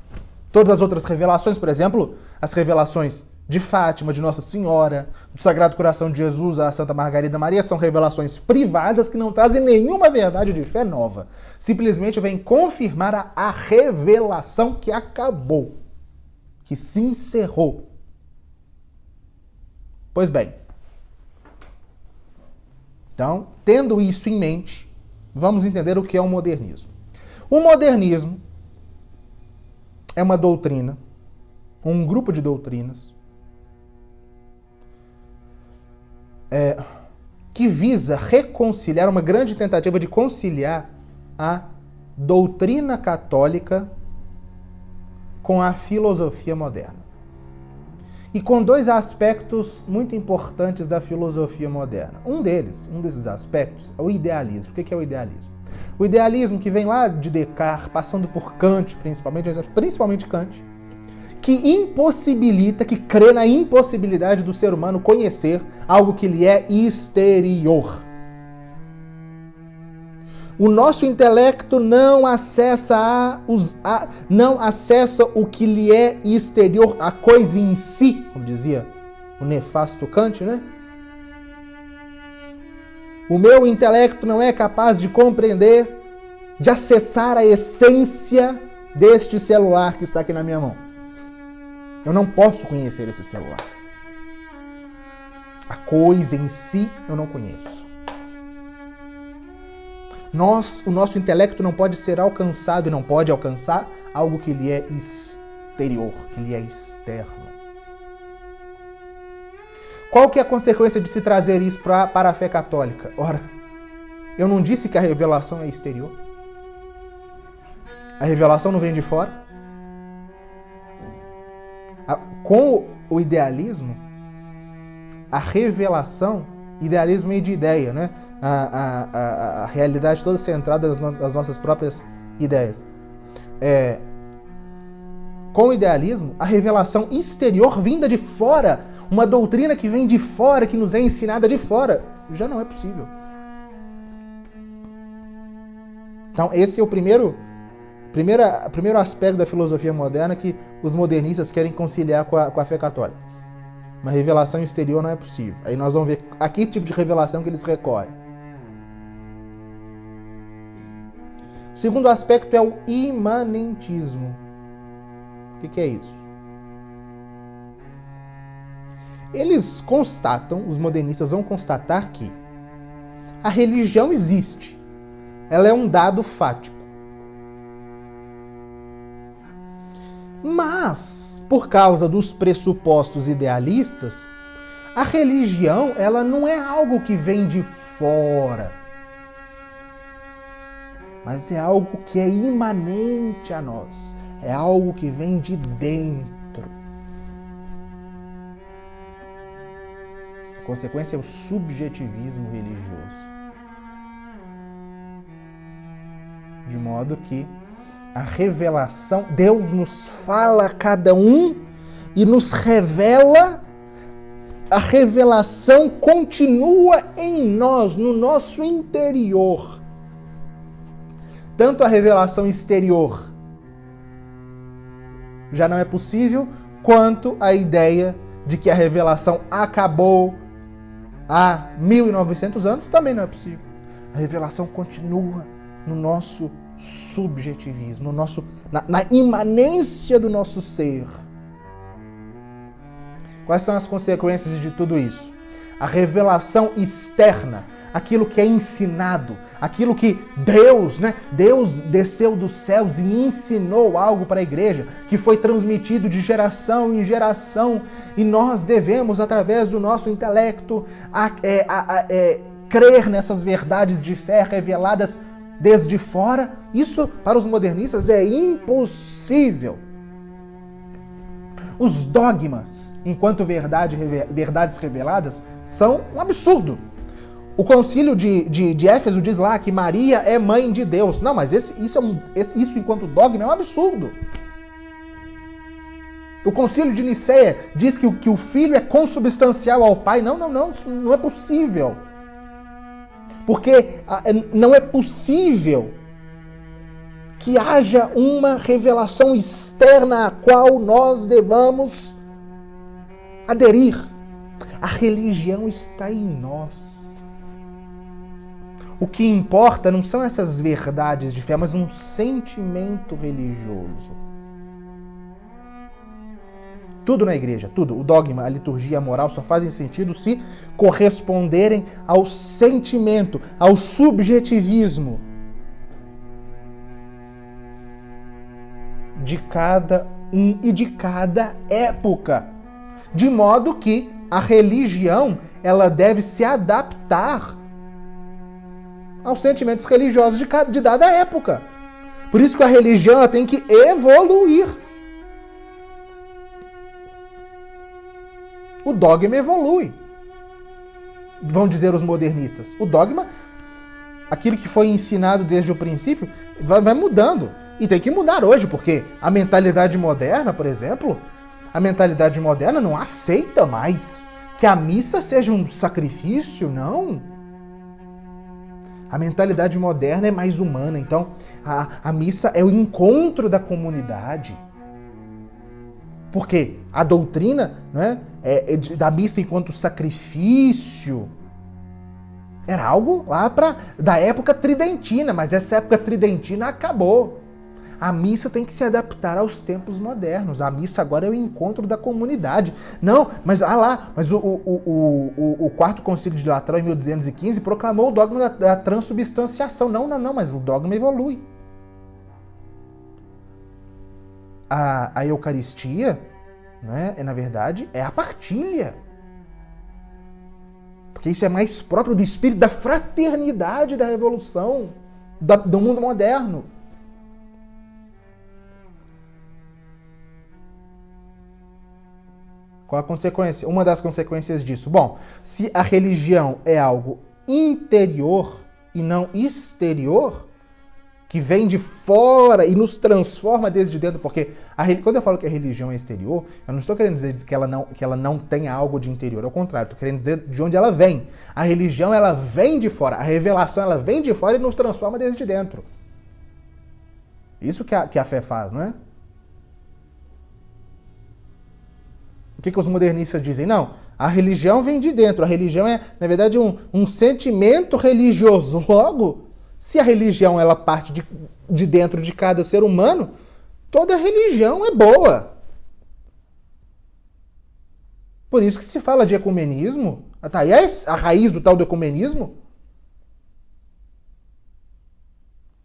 Todas as outras revelações, por exemplo, as revelações de Fátima, de Nossa Senhora, do Sagrado Coração de Jesus, a Santa Margarida Maria, são revelações privadas que não trazem nenhuma verdade de fé nova. Simplesmente vêm confirmar a revelação que acabou, que se encerrou. Pois bem, então, tendo isso em mente, vamos entender o que é o modernismo. O modernismo é uma doutrina, um grupo de doutrinas, que visa reconciliar, uma grande tentativa de conciliar a doutrina católica com a filosofia moderna. E com dois aspectos muito importantes da filosofia moderna. Um desses aspectos é o idealismo. O que é o idealismo? O idealismo que vem lá de Descartes, passando por Kant, principalmente Kant, que impossibilita, que crê na impossibilidade do ser humano conhecer algo que lhe é exterior. O nosso intelecto não acessa o que lhe é exterior, a coisa em si, como dizia o nefasto Kant, né? O meu intelecto não é capaz de compreender, de acessar a essência deste celular que está aqui na minha mão. Eu não posso conhecer esse celular. A coisa em si eu não conheço. O nosso intelecto não pode ser alcançado e não pode alcançar algo que lhe é exterior, que lhe é externo. Qual que é a consequência de se trazer isso para a fé católica? Ora, eu não disse que a revelação é exterior? A revelação não vem de fora? Com o idealismo, a revelação, idealismo é de ideia, né? A realidade toda centrada nas nossas próprias ideias. Com o idealismo, a revelação exterior vinda de fora, uma doutrina que vem de fora, que nos é ensinada de fora, já não é possível. Então, esse é o primeiro Primeiro aspecto da filosofia moderna que os modernistas querem conciliar com a fé católica. Uma revelação exterior não é possível. Aí nós vamos ver a que tipo de revelação que eles recorrem. O segundo aspecto é o imanentismo. O que é isso? Eles constatam, os modernistas vão constatar que a religião existe. Ela é um dado fático. Mas, por causa dos pressupostos idealistas, a religião ela não é algo que vem de fora, mas é algo que é imanente a nós, é algo que vem de dentro. A consequência é o subjetivismo religioso. De modo que a revelação, Deus nos fala a cada um e nos revela, a revelação continua em nós, no nosso interior. Tanto a revelação exterior já não é possível, quanto a ideia de que a revelação acabou há 1900 anos também não é possível. A revelação continua no nosso subjetivismo, na imanência do nosso ser. Quais são as consequências de tudo isso? A revelação externa, aquilo que é ensinado, aquilo que Deus desceu dos céus e ensinou algo para a igreja, que foi transmitido de geração em geração, e nós devemos, através do nosso intelecto, crer nessas verdades de fé reveladas desde fora. Isso, para os modernistas, é impossível. Os dogmas, enquanto verdades reveladas, são um absurdo. O concílio de Éfeso diz lá que Maria é mãe de Deus. Não, mas isso enquanto dogma é um absurdo. O concílio de Niceia diz que o filho é consubstancial ao pai. Não, isso não é possível. Porque não é possível que haja uma revelação externa à qual nós devamos aderir. A religião está em nós. O que importa não são essas verdades de fé, mas um sentimento religioso. Tudo na igreja, tudo, o dogma, a liturgia, a moral só fazem sentido se corresponderem ao sentimento, ao subjetivismo de cada um e de cada época. De modo que a religião, ela deve se adaptar aos sentimentos religiosos de dada época. Por isso que a religião ela tem que evoluir. O dogma evolui, vão dizer os modernistas. O dogma, aquilo que foi ensinado desde o princípio, vai mudando. E tem que mudar hoje, porque a mentalidade moderna, por exemplo, a mentalidade moderna não aceita mais que a missa seja um sacrifício, não. A mentalidade moderna é mais humana, então a missa é o encontro da comunidade. Porque a doutrina, né, da missa enquanto sacrifício era algo lá da época tridentina, mas essa época tridentina acabou. A missa tem que se adaptar aos tempos modernos. A missa agora é o encontro da comunidade. Não, mas o quarto concílio de Latrão, em 1215, proclamou o dogma da transubstanciação. Não, mas o dogma evolui. A Eucaristia, né, na verdade, é a partilha. Porque isso é mais próprio do espírito da fraternidade da revolução, do mundo moderno. Qual a consequência? Uma das consequências disso. Bom, se a religião é algo interior e não exterior, que vem de fora e nos transforma desde dentro, porque quando eu falo que a religião é exterior, eu não estou querendo dizer que ela não tem algo de interior, ao contrário, estou querendo dizer de onde ela vem. A religião, ela vem de fora, a revelação, ela vem de fora e nos transforma desde dentro. Isso que a fé faz, não é? O que os modernistas dizem? Não, a religião vem de dentro. A religião é, na verdade, um sentimento religioso. Logo, se a religião ela parte de dentro de cada ser humano, toda religião é boa. Por isso que se fala de ecumenismo. Tá aí a raiz do tal do ecumenismo.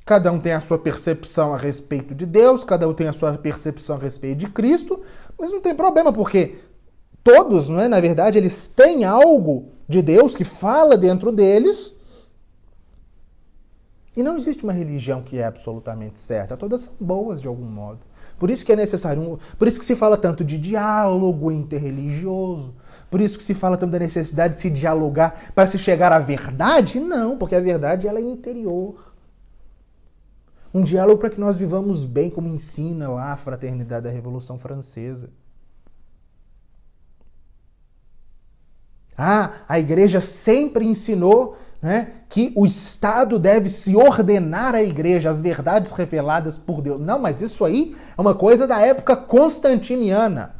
Cada um tem a sua percepção a respeito de Deus, cada um tem a sua percepção a respeito de Cristo, mas não tem problema, porque todos, não é, na verdade, eles têm algo de Deus que fala dentro deles. E não existe uma religião que é absolutamente certa. Todas são boas de algum modo. Por isso que é necessário, por isso que se fala tanto de diálogo interreligioso, por isso que se fala tanto da necessidade de se dialogar para se chegar à verdade. Não, porque a verdade ela é interior. Um diálogo para que nós vivamos bem, como ensina lá a fraternidade da Revolução Francesa. A igreja sempre ensinou, né, que o Estado deve se ordenar à igreja, às verdades reveladas por Deus. Não, mas isso aí é uma coisa da época constantiniana.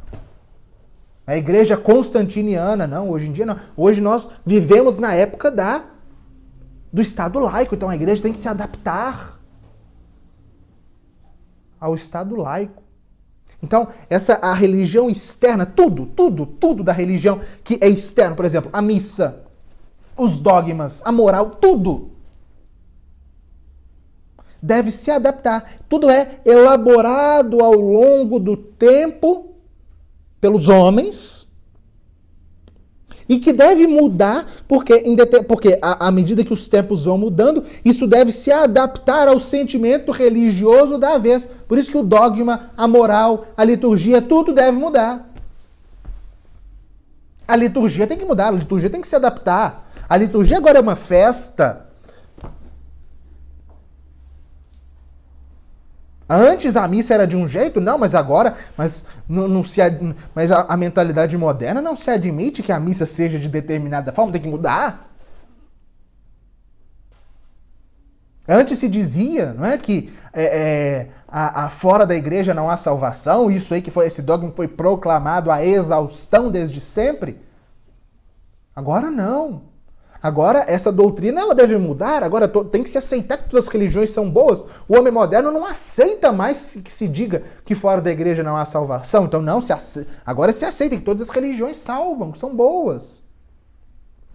A igreja constantiniana, não, hoje em dia não. Hoje nós vivemos na época do Estado laico, então a igreja tem que se adaptar ao Estado laico. Então, a religião externa, tudo da religião que é externo, por exemplo, a missa, os dogmas, a moral, tudo deve se adaptar. Tudo é elaborado ao longo do tempo pelos homens e que deve mudar porque à medida que os tempos vão mudando, isso deve se adaptar ao sentimento religioso da vez. Por isso que o dogma, a moral, a liturgia, tudo deve mudar. A liturgia tem que mudar, a liturgia tem que se adaptar. A liturgia agora é uma festa. Antes a missa era de um jeito, não, mas agora, mas a mentalidade moderna não se admite que a missa seja de determinada forma, tem que mudar. Antes se dizia, não é, que fora da igreja não há salvação, isso aí esse dogma foi proclamado à exaustão desde sempre. Agora não. Agora, essa doutrina ela deve mudar, agora tem que se aceitar que todas as religiões são boas. O homem moderno não aceita mais que se diga que fora da igreja não há salvação. Então, agora se aceita que todas as religiões salvam, são boas.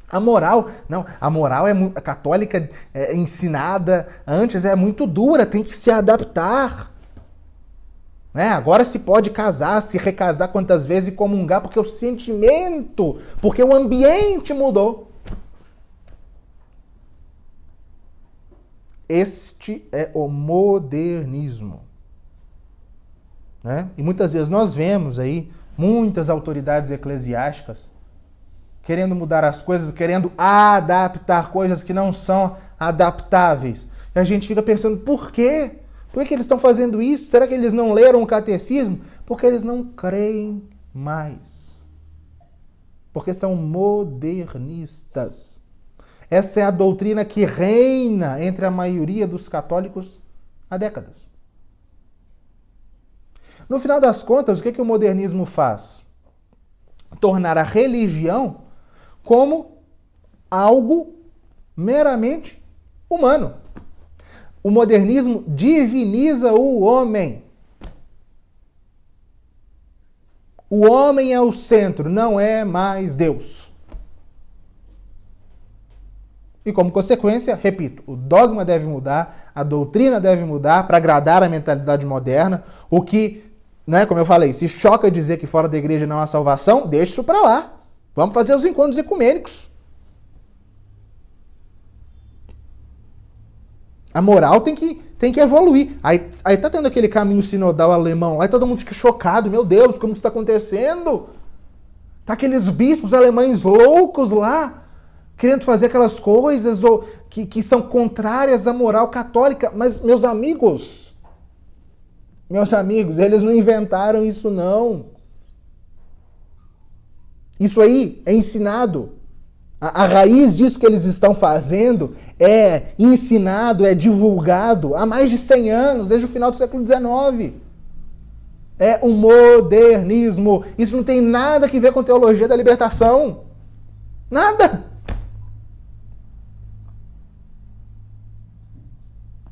A moral a católica ensinada antes é muito dura, tem que se adaptar. Né? Agora se pode casar, se recasar quantas vezes e comungar, porque o sentimento, porque o ambiente mudou. Este é o modernismo. Né? E muitas vezes nós vemos aí muitas autoridades eclesiásticas querendo mudar as coisas, querendo adaptar coisas que não são adaptáveis. E a gente fica pensando, por quê? Por que eles estão fazendo isso? Será que eles não leram o catecismo? Porque eles não creem mais. Porque são modernistas. Essa é a doutrina que reina entre a maioria dos católicos há décadas. No final das contas, o que o modernismo faz? Tornar a religião como algo meramente humano. O modernismo diviniza o homem. O homem é o centro, não é mais Deus. E como consequência, repito, o dogma deve mudar, a doutrina deve mudar para agradar a mentalidade moderna. O que, né, como eu falei, se choca dizer que fora da igreja não há salvação, deixa isso para lá. Vamos fazer os encontros ecumênicos. A moral tem que evoluir. Aí tá tendo aquele caminho sinodal alemão lá e todo mundo fica chocado. Meu Deus, como isso está acontecendo? Tá aqueles bispos alemães loucos lá, querendo fazer aquelas coisas que são contrárias à moral católica. Mas, meus amigos, eles não inventaram isso, não. Isso aí é ensinado A raiz disso que eles estão fazendo é ensinado, é divulgado há mais de 100 anos, desde o final do século XIX. É o modernismo. Isso não tem nada a ver com teologia da libertação. Nada.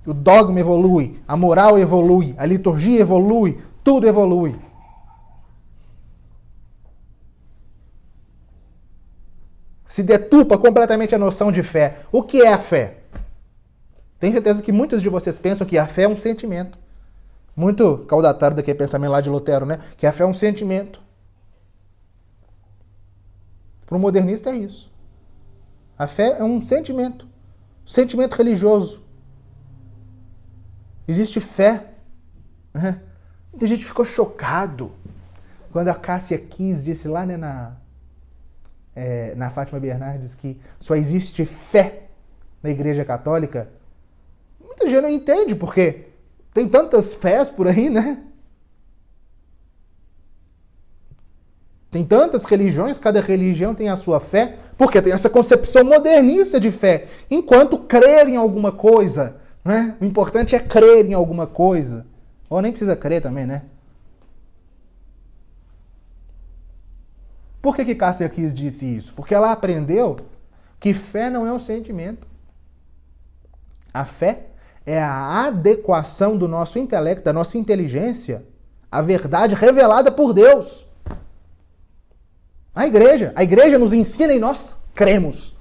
O dogma evolui, a moral evolui, a liturgia evolui, tudo evolui. Se deturpa completamente a noção de fé. O que é a fé? Tenho certeza que muitos de vocês pensam que a fé é um sentimento. Muito caudatário daquele pensamento lá de Lutero, né? Que a fé é um sentimento. Para o modernista é isso. A fé é um sentimento. Sentimento religioso. Existe fé. Né? Muita gente ficou chocado quando a Cássia Kiss disse lá, né, na Fátima Bernardes, que só existe fé na Igreja Católica. Muita gente não entende, porque tem tantas fés por aí, né? Tem tantas religiões, cada religião tem a sua fé, porque tem essa concepção modernista de fé. Enquanto crer em alguma coisa, né? O importante é crer em alguma coisa. Ou nem precisa crer também, né? Por que Cássia Kiss disse isso? Porque ela aprendeu que fé não é um sentimento. A fé é a adequação do nosso intelecto, da nossa inteligência, à verdade revelada por Deus. A igreja nos ensina e nós cremos.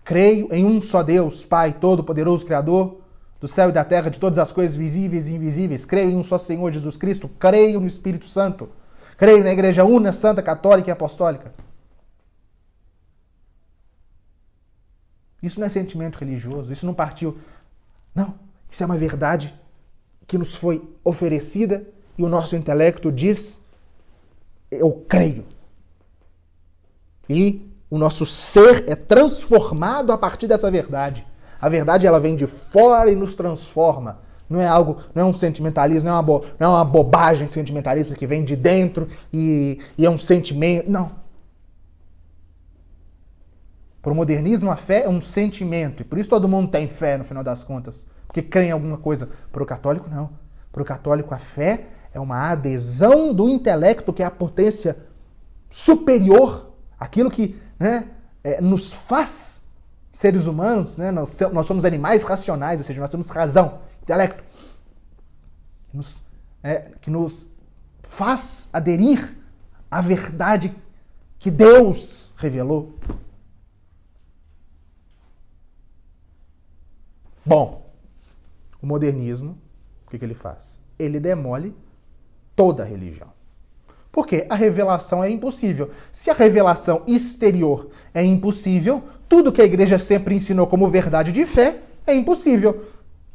Creio em um só Deus, Pai Todo-Poderoso, Criador do céu e da terra, de todas as coisas visíveis e invisíveis. Creio em um só Senhor Jesus Cristo. Creio no Espírito Santo. Creio na Igreja Una, Santa, Católica e Apostólica. Isso não é sentimento religioso. Isso não partiu. Não. Isso é uma verdade que nos foi oferecida e o nosso intelecto diz: eu creio. E o nosso ser é transformado a partir dessa verdade. A verdade, ela vem de fora e nos transforma. Não é algo, não é um sentimentalismo, não é uma bobagem sentimentalista que vem de dentro e é um sentimento. Não. Para o modernismo, a fé é um sentimento. E por isso todo mundo tem fé, no final das contas. Porque crê em alguma coisa. Para o católico, não. Para o católico, a fé é uma adesão do intelecto, que é a potência superior, aquilo que, né, nos faz seres humanos, né? Nós somos animais racionais, ou seja, nós temos razão, intelecto, que nos faz aderir à verdade que Deus revelou. Bom, o modernismo, o que ele faz? Ele demole toda a religião. Porque a revelação é impossível. Se a revelação exterior é impossível, tudo que a igreja sempre ensinou como verdade de fé é impossível.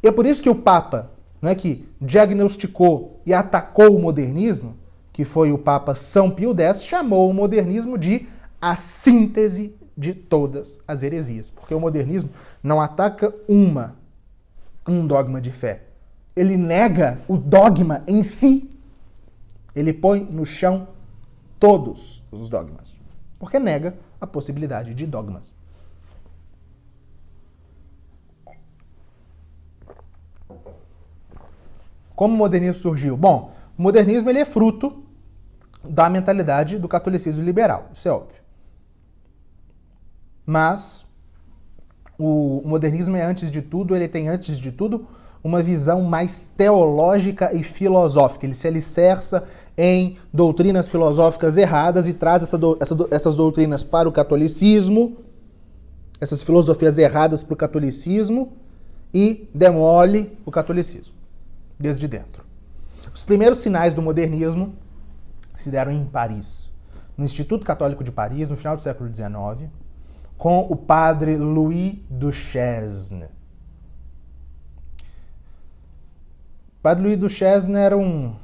E é por isso que o Papa, não é, que diagnosticou e atacou o modernismo, que foi o Papa São Pio X, chamou o modernismo de a síntese de todas as heresias. Porque o modernismo não ataca um dogma de fé. Ele nega o dogma em si. Ele põe no chão todos os dogmas. Porque nega a possibilidade de dogmas. Como o modernismo surgiu? Bom, o modernismo ele é fruto da mentalidade do catolicismo liberal. Isso é óbvio. Mas o modernismo é ele tem antes de tudo uma visão mais teológica e filosófica. Ele se alicerça em doutrinas filosóficas erradas e traz essas doutrinas para o catolicismo, essas filosofias erradas para o catolicismo, e demole o catolicismo, desde dentro. Os primeiros sinais do modernismo se deram em Paris, no Instituto Católico de Paris, no final do século XIX, com o padre Louis Duchesne. O padre Louis Duchesne era um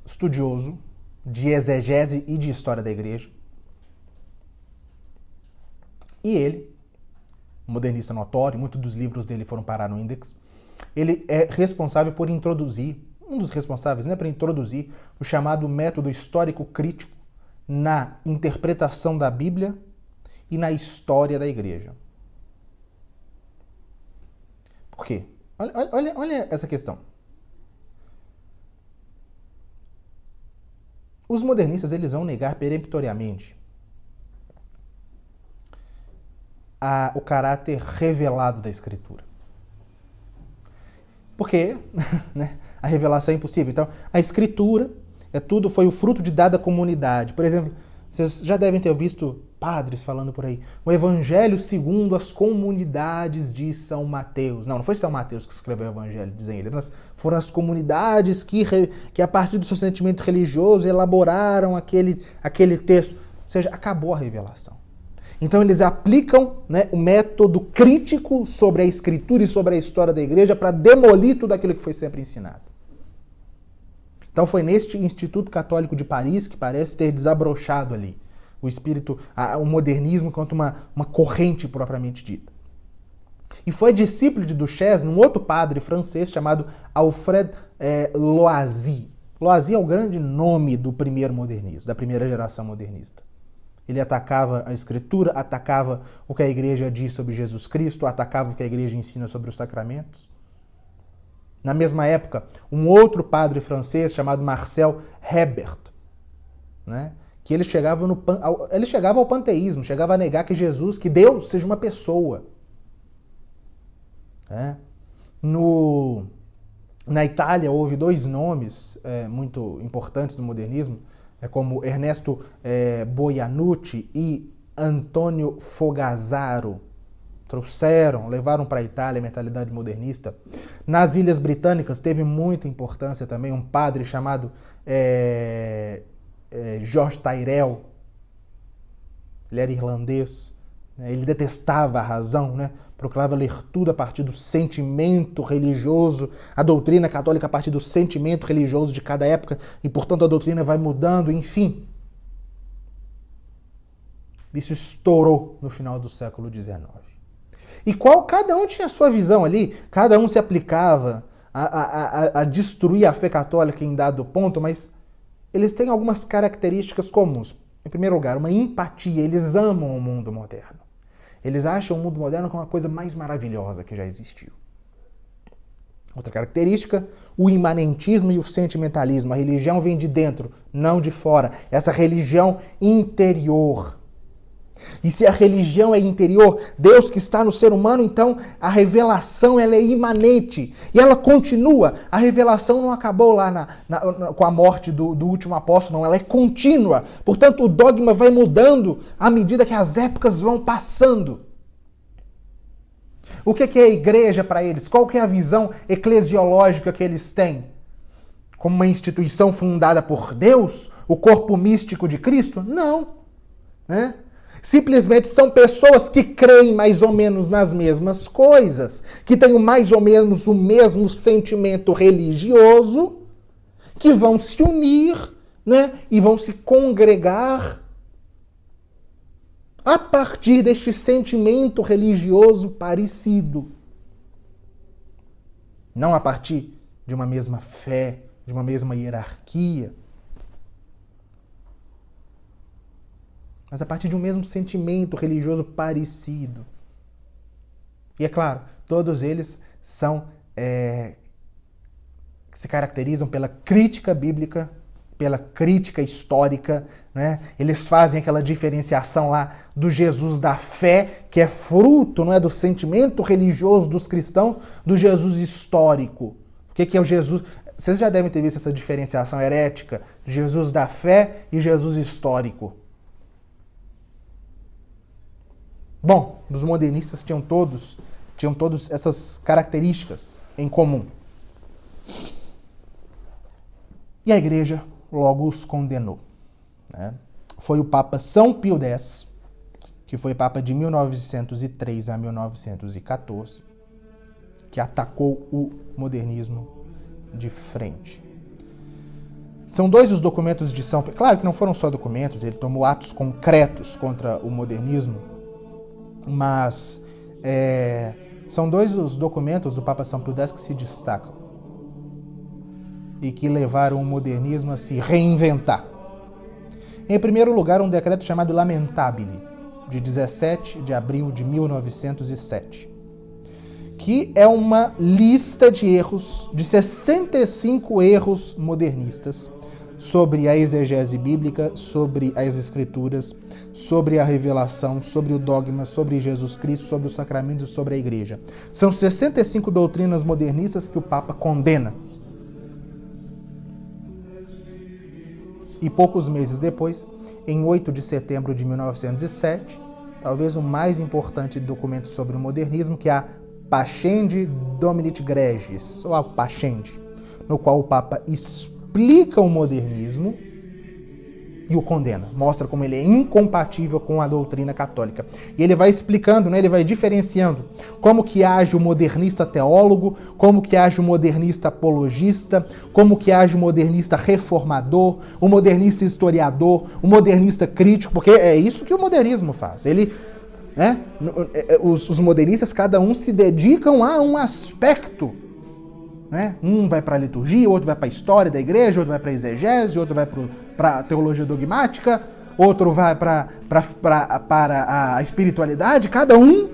estudioso de exegese e de história da igreja. E ele, um modernista notório, muitos dos livros dele foram parar no Index, ele é responsável por introduzir, um dos responsáveis, né, por introduzir o chamado método histórico crítico na interpretação da Bíblia e na história da igreja. Por quê? Olha essa questão. Os modernistas, eles vão negar peremptoriamente o caráter revelado da Escritura. Porque né, a revelação é impossível. Então, a Escritura foi o fruto de dada comunidade. Por exemplo, vocês já devem ter visto padres falando por aí, o Evangelho segundo as comunidades de São Mateus. Não foi São Mateus que escreveu o Evangelho, dizem eles, mas foram as comunidades que a partir do seu sentimento religioso, elaboraram aquele texto. Ou seja, acabou a revelação. Então eles aplicam, né, o método crítico sobre a Escritura e sobre a história da igreja para demolir tudo aquilo que foi sempre ensinado. Então foi neste Instituto Católico de Paris que parece ter desabrochado ali o espírito, o modernismo enquanto uma corrente propriamente dita. E foi discípulo de Duchesne um outro padre francês chamado Alfred Loisy. Loisy é o grande nome do primeiro modernismo, da primeira geração modernista. Ele atacava a Escritura, atacava o que a igreja diz sobre Jesus Cristo, atacava o que a igreja ensina sobre os sacramentos. Na mesma época, um outro padre francês chamado Marcel Hebert, né, que ele chegava ao panteísmo, chegava a negar que Deus seja uma pessoa. Na Itália houve dois nomes muito importantes do modernismo, como Ernesto Boianucci e Antonio Fogazzaro. Levaram para a Itália a mentalidade modernista. Nas Ilhas Britânicas teve muita importância também um padre chamado George Tyrrell. Ele era irlandês, né? Ele detestava a razão, né? Procurava ler tudo a partir do sentimento religioso, a doutrina católica a partir do sentimento religioso de cada época, e portanto a doutrina vai mudando, enfim. Isso estourou no final do século XIX. E cada um tinha a sua visão ali, cada um se aplicava a destruir a fé católica em dado ponto, mas eles têm algumas características comuns. Em primeiro lugar, uma empatia, eles amam o mundo moderno. Eles acham o mundo moderno como a coisa mais maravilhosa que já existiu. Outra característica, o imanentismo e o sentimentalismo. A religião vem de dentro, não de fora. Essa religião interior. E se a religião é interior, Deus que está no ser humano, então a revelação ela é imanente. E ela continua. A revelação não acabou lá com a morte do último apóstolo, não. Ela é contínua. Portanto, o dogma vai mudando à medida que as épocas vão passando. O que é a igreja para eles? Qual que é a visão eclesiológica que eles têm? Como uma instituição fundada por Deus? O corpo místico de Cristo? Não. Né? Simplesmente são pessoas que creem mais ou menos nas mesmas coisas, que têm mais ou menos o mesmo sentimento religioso, que vão se unir, né, e vão se congregar a partir deste sentimento religioso parecido. Não a partir de uma mesma fé, de uma mesma hierarquia, mas a partir de um mesmo sentimento religioso parecido. E é claro, todos eles se caracterizam pela crítica bíblica, pela crítica histórica, né? Eles fazem aquela diferenciação lá do Jesus da fé, que é fruto, não é, do sentimento religioso dos cristãos, do Jesus histórico. O que é o Jesus? Vocês já devem ter visto essa diferenciação herética de Jesus da fé e Jesus histórico. Bom, os modernistas tinham todos essas características em comum. E a igreja logo os condenou. Né? Foi o Papa São Pio X, que foi Papa de 1903 a 1914, que atacou o modernismo de frente. São dois os documentos de São Pio. Claro que não foram só documentos, ele tomou atos concretos contra o modernismo, mas são dois os documentos do Papa São Pio X que se destacam e que levaram o modernismo a se reinventar. Em primeiro lugar, um decreto chamado Lamentabile, de 17 de abril de 1907, que é uma lista de erros, de 65 erros modernistas, sobre a exegese bíblica, sobre as escrituras, sobre a revelação, sobre o dogma, sobre Jesus Cristo, sobre os sacramentos e sobre a igreja. São 65 doutrinas modernistas que o Papa condena. E poucos meses depois, em 8 de setembro de 1907, talvez o mais importante documento sobre o modernismo, que é a Pascendi Dominit Gregis, ou a Pascendi, no qual o Papa explica o modernismo e o condena. Mostra como ele é incompatível com a doutrina católica. E ele vai explicando, né, ele vai diferenciando como que age o modernista teólogo, como que age o modernista apologista, como que age o modernista reformador, o modernista historiador, o modernista crítico, porque é isso que o modernismo faz. Ele, né, os modernistas, cada um se dedicam a um aspecto. Né? Um vai para a liturgia, outro vai para a história da igreja, outro vai para a exegese, outro vai para a teologia dogmática, outro vai para a espiritualidade. Cada um,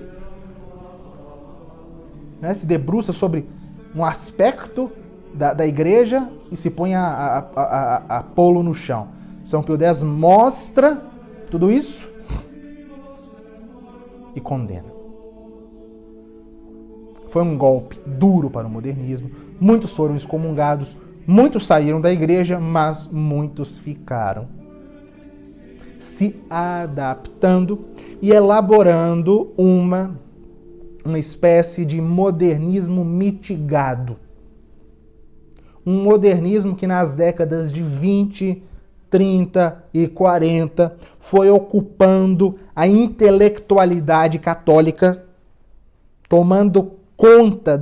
né, se debruça sobre um aspecto da igreja e se põe a pô-lo no chão. São Pio X mostra tudo isso e condena. Foi um golpe duro para o modernismo, muitos foram excomungados, muitos saíram da igreja, mas muitos ficaram, se adaptando e elaborando uma espécie de modernismo mitigado. Um modernismo que nas décadas de 20, 30 e 40 foi ocupando a intelectualidade católica, tomando conta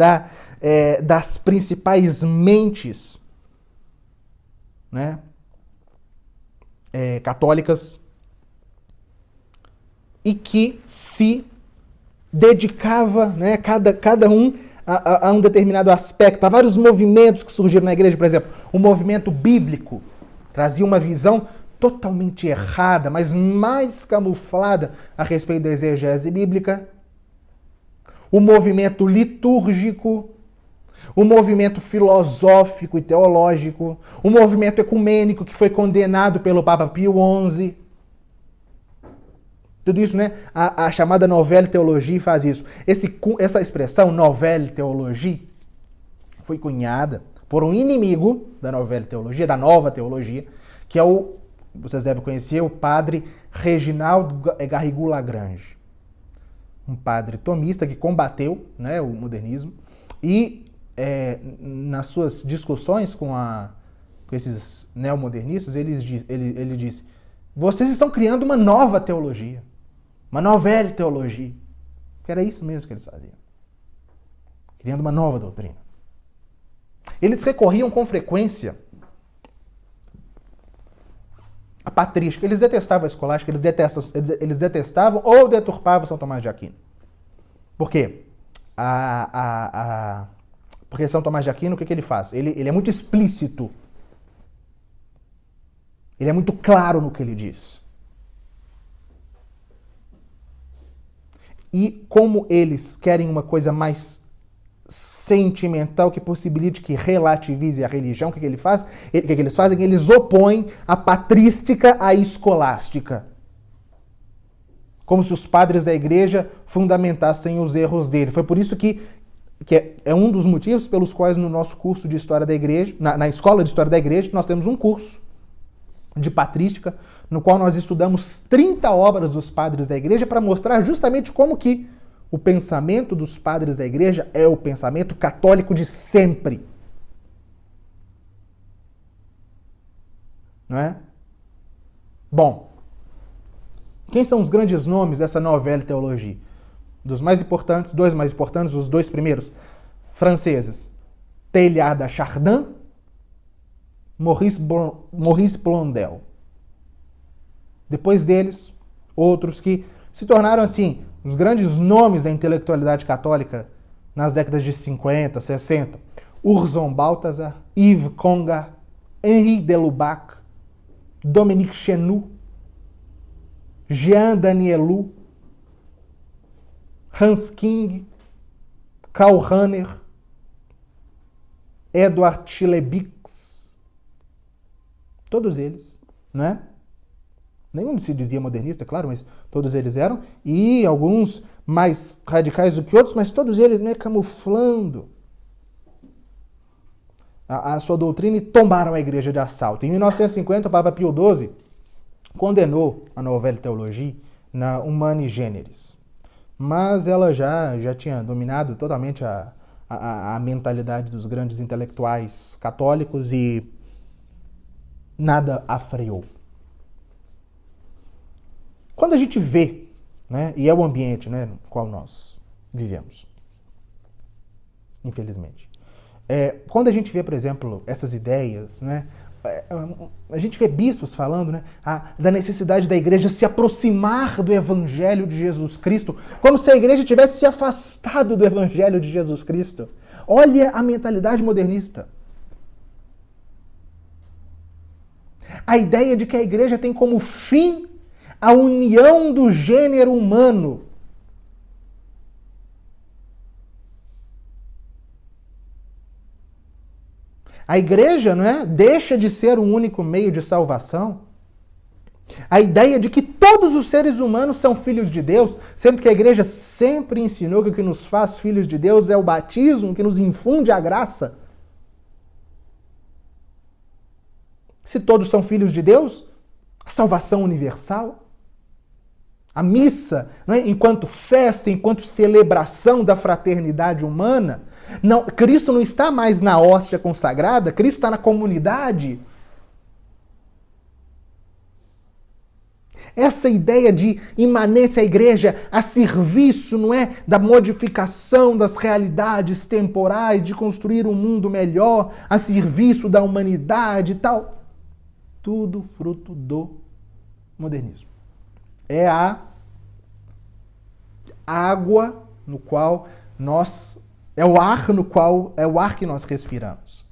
das principais mentes, né, católicas, e que se dedicava, né, cada um a um determinado aspecto. Há vários movimentos que surgiram na igreja, por exemplo, o movimento bíblico trazia uma visão totalmente errada, mas mais camuflada a respeito da exegese bíblica. O movimento litúrgico, o movimento filosófico e teológico, o movimento ecumênico que foi condenado pelo Papa Pio XI. Tudo isso, né? A chamada Nouvelle Théologie faz isso. Essa expressão, Nouvelle Théologie, foi cunhada por um inimigo da Nouvelle Théologie, da Nova Teologia, que é vocês devem conhecer, o padre Reginald Garrigou-Lagrange. Um padre tomista que combateu, né, o modernismo e nas suas discussões com esses neomodernistas, ele disse: vocês estão criando uma nova teologia, uma nouvelle teologia. Porque era isso mesmo que eles faziam. Criando uma nova doutrina. Eles recorriam com frequência a patrística. Eles detestavam a escolástica, eles detestavam ou deturpavam São Tomás de Aquino. Por quê? Porque São Tomás de Aquino, o que ele faz? Ele é muito explícito. Ele é muito claro no que ele diz. E como eles querem uma coisa mais sentimental, que possibilite que relativize a religião, o que eles fazem? Eles opõem a patrística à escolástica. Como se os padres da igreja fundamentassem os erros dele. Foi por isso que é um dos motivos pelos quais no nosso curso de História da Igreja, na Escola de História da Igreja, nós temos um curso de patrística, no qual nós estudamos 30 obras dos padres da igreja para mostrar justamente como que o pensamento dos padres da igreja é o pensamento católico de sempre. Não é? Bom, quem são os grandes nomes dessa Nouvelle Théologie? Dos mais importantes, dois mais importantes, os dois primeiros, franceses. Teilhard de Chardin, Maurice Blondel. Depois deles, outros que se tornaram, assim, os grandes nomes da intelectualidade católica nas décadas de 50, 60. Urson Balthasar, Yves Congar, Henri de Lubac, Dominique Chenoux, Jean Danielou, Hans King, Karl Rahner, Edward Schleiermacher, todos eles, né? Nenhum se dizia modernista, claro, mas todos eles eram, e alguns mais radicais do que outros, mas todos eles, né, camuflando a sua doutrina e tombaram a igreja de assalto. Em 1950, o Papa Pio XII condenou a Nouvelle Théologie na Humani Generis, mas ela já tinha dominado totalmente a mentalidade dos grandes intelectuais católicos e nada a freou. Quando a gente vê, né, e é o ambiente, né, no qual nós vivemos, infelizmente, quando a gente vê, por exemplo, essas ideias, né, a gente vê bispos falando, né, da necessidade da igreja se aproximar do evangelho de Jesus Cristo, como se a igreja tivesse se afastado do evangelho de Jesus Cristo. Olha a mentalidade modernista. A ideia de que a igreja tem como fim a união do gênero humano. A igreja, não é, deixa de ser um único meio de salvação. A ideia de que todos os seres humanos são filhos de Deus, sendo que a igreja sempre ensinou que o que nos faz filhos de Deus é o batismo, que nos infunde a graça. Se todos são filhos de Deus, a salvação universal, a missa, não é, enquanto festa, enquanto celebração da fraternidade humana, não, Cristo não está mais na hóstia consagrada, Cristo está na comunidade. Essa ideia de imanência à igreja a serviço, não é, da modificação das realidades temporais, de construir um mundo melhor, a serviço da humanidade e tal, tudo fruto do modernismo. É a água no qual é o ar que nós respiramos.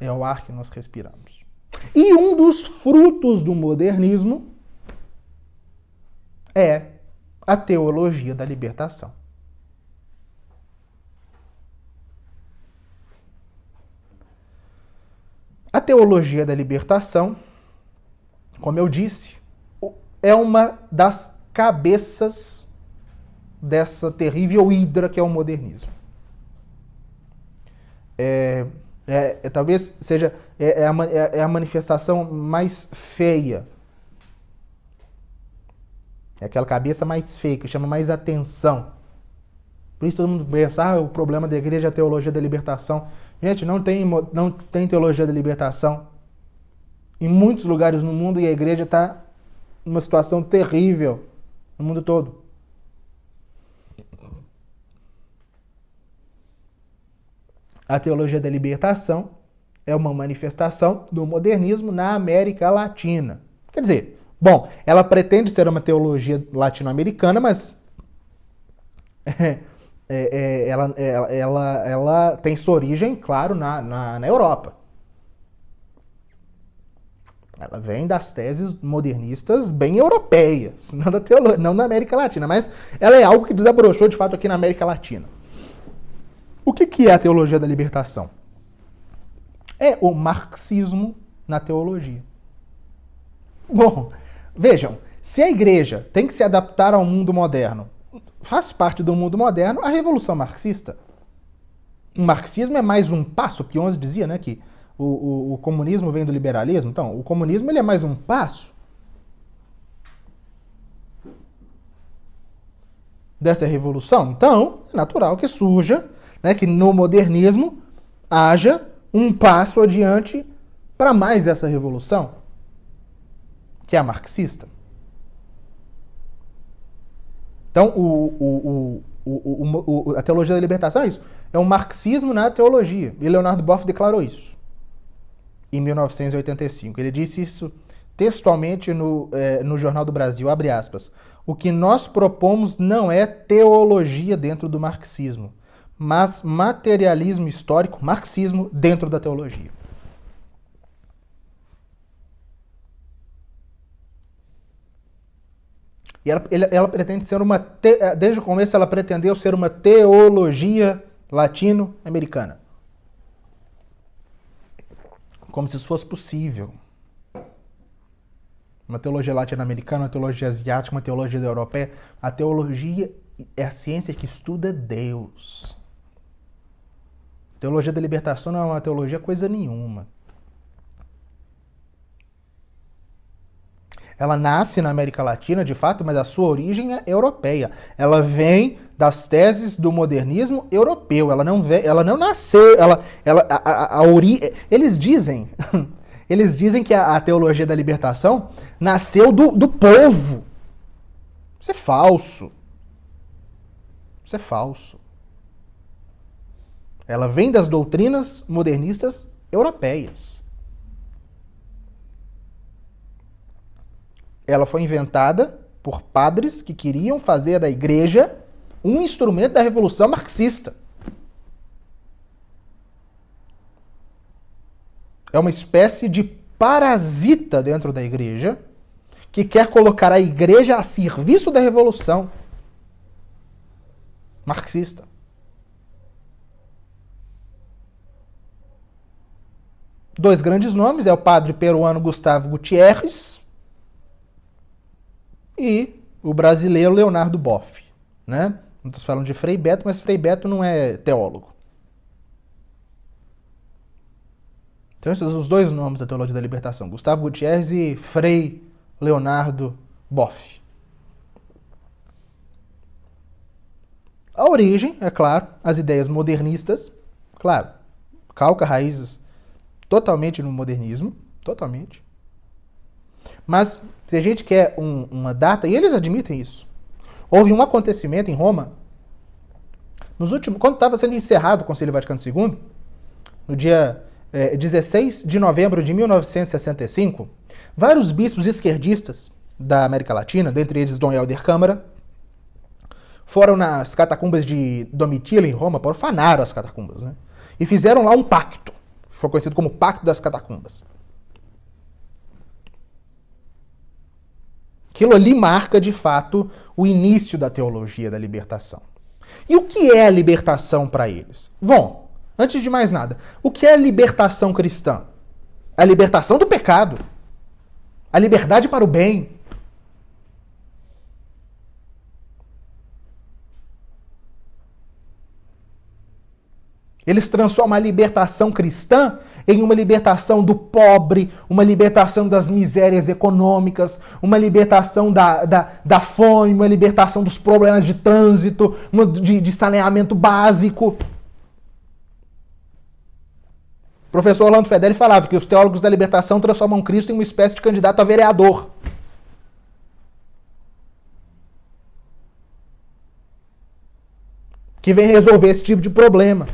É o ar que nós respiramos. E um dos frutos do modernismo é a teologia da libertação. A teologia da libertação, como eu disse, é uma das cabeças dessa terrível hidra que é o modernismo. Talvez seja a manifestação mais feia. É aquela cabeça mais feia, que chama mais atenção. Por isso todo mundo pensa, o problema da igreja é a teologia da libertação. Gente, não tem teologia da libertação em muitos lugares no mundo e a igreja está numa situação terrível no mundo todo. A teologia da libertação é uma manifestação do modernismo na América Latina. Quer dizer, ela pretende ser uma teologia latino-americana, mas ela tem sua origem, claro, na Europa. Ela vem das teses modernistas bem europeias, não da América Latina, mas ela é algo que desabrochou de fato aqui na América Latina. O que é a teologia da libertação? É o marxismo na teologia. Bom, vejam, se a igreja tem que se adaptar ao mundo moderno, faz parte do mundo moderno a revolução marxista. O marxismo é mais um passo, Pio XI dizia, né, que o comunismo vem do liberalismo. Então, o comunismo ele é mais um passo dessa revolução. Então, é natural que surja, né, que no modernismo haja um passo adiante para mais essa revolução, que é a marxista. Então, a teologia da libertação é isso. É um marxismo na teologia. E Leonardo Boff declarou isso em 1985. Ele disse isso textualmente no Jornal do Brasil, abre aspas. O que nós propomos não é teologia dentro do marxismo, mas materialismo histórico, marxismo, dentro da teologia. E ela pretende ser desde o começo ela pretendeu ser uma teologia latino-americana. Como se isso fosse possível. Uma teologia latino-americana, uma teologia asiática, uma teologia europeia. A teologia é a ciência que estuda Deus. Teologia da libertação não é uma teologia coisa nenhuma. Ela nasce na América Latina, de fato, mas a sua origem é europeia. Ela vem das teses do modernismo europeu. Ela não nasceu. Eles dizem que a teologia da libertação nasceu do povo. Isso é falso. Isso é falso. Ela vem das doutrinas modernistas europeias. Ela foi inventada por padres que queriam fazer da igreja um instrumento da revolução marxista. É uma espécie de parasita dentro da igreja que quer colocar a igreja a serviço da revolução marxista. Dois grandes nomes, é o padre peruano Gustavo Gutierrez e o brasileiro Leonardo Boff, né? Muitos falam de Frei Beto, mas Frei Beto não é teólogo. Então esses são os dois nomes da teologia da libertação, Gustavo Gutierrez e Frei Leonardo Boff. A origem, é claro, as ideias modernistas, claro, calca raízes totalmente no modernismo, totalmente. Mas se a gente quer uma data, e eles admitem isso, houve um acontecimento em Roma, quando estava sendo encerrado o Concílio Vaticano II, no dia 16 de novembro de 1965, vários bispos esquerdistas da América Latina, dentre eles Dom Helder Câmara, foram nas catacumbas de Domitila, em Roma, profanaram as catacumbas, né? E fizeram lá um pacto, que foi conhecido como Pacto das Catacumbas. Aquilo ali marca, de fato, o início da teologia da libertação. E o que é a libertação para eles? Bom, antes de mais nada, o que é a libertação cristã? A libertação do pecado. A liberdade para o bem. Eles transformam a libertação cristã em uma libertação do pobre, uma libertação das misérias econômicas, uma libertação da fome, uma libertação dos problemas de trânsito, de saneamento básico. O professor Orlando Fedeli falava que os teólogos da libertação transformam Cristo em uma espécie de candidato a vereador. Que vem resolver esse tipo de problema.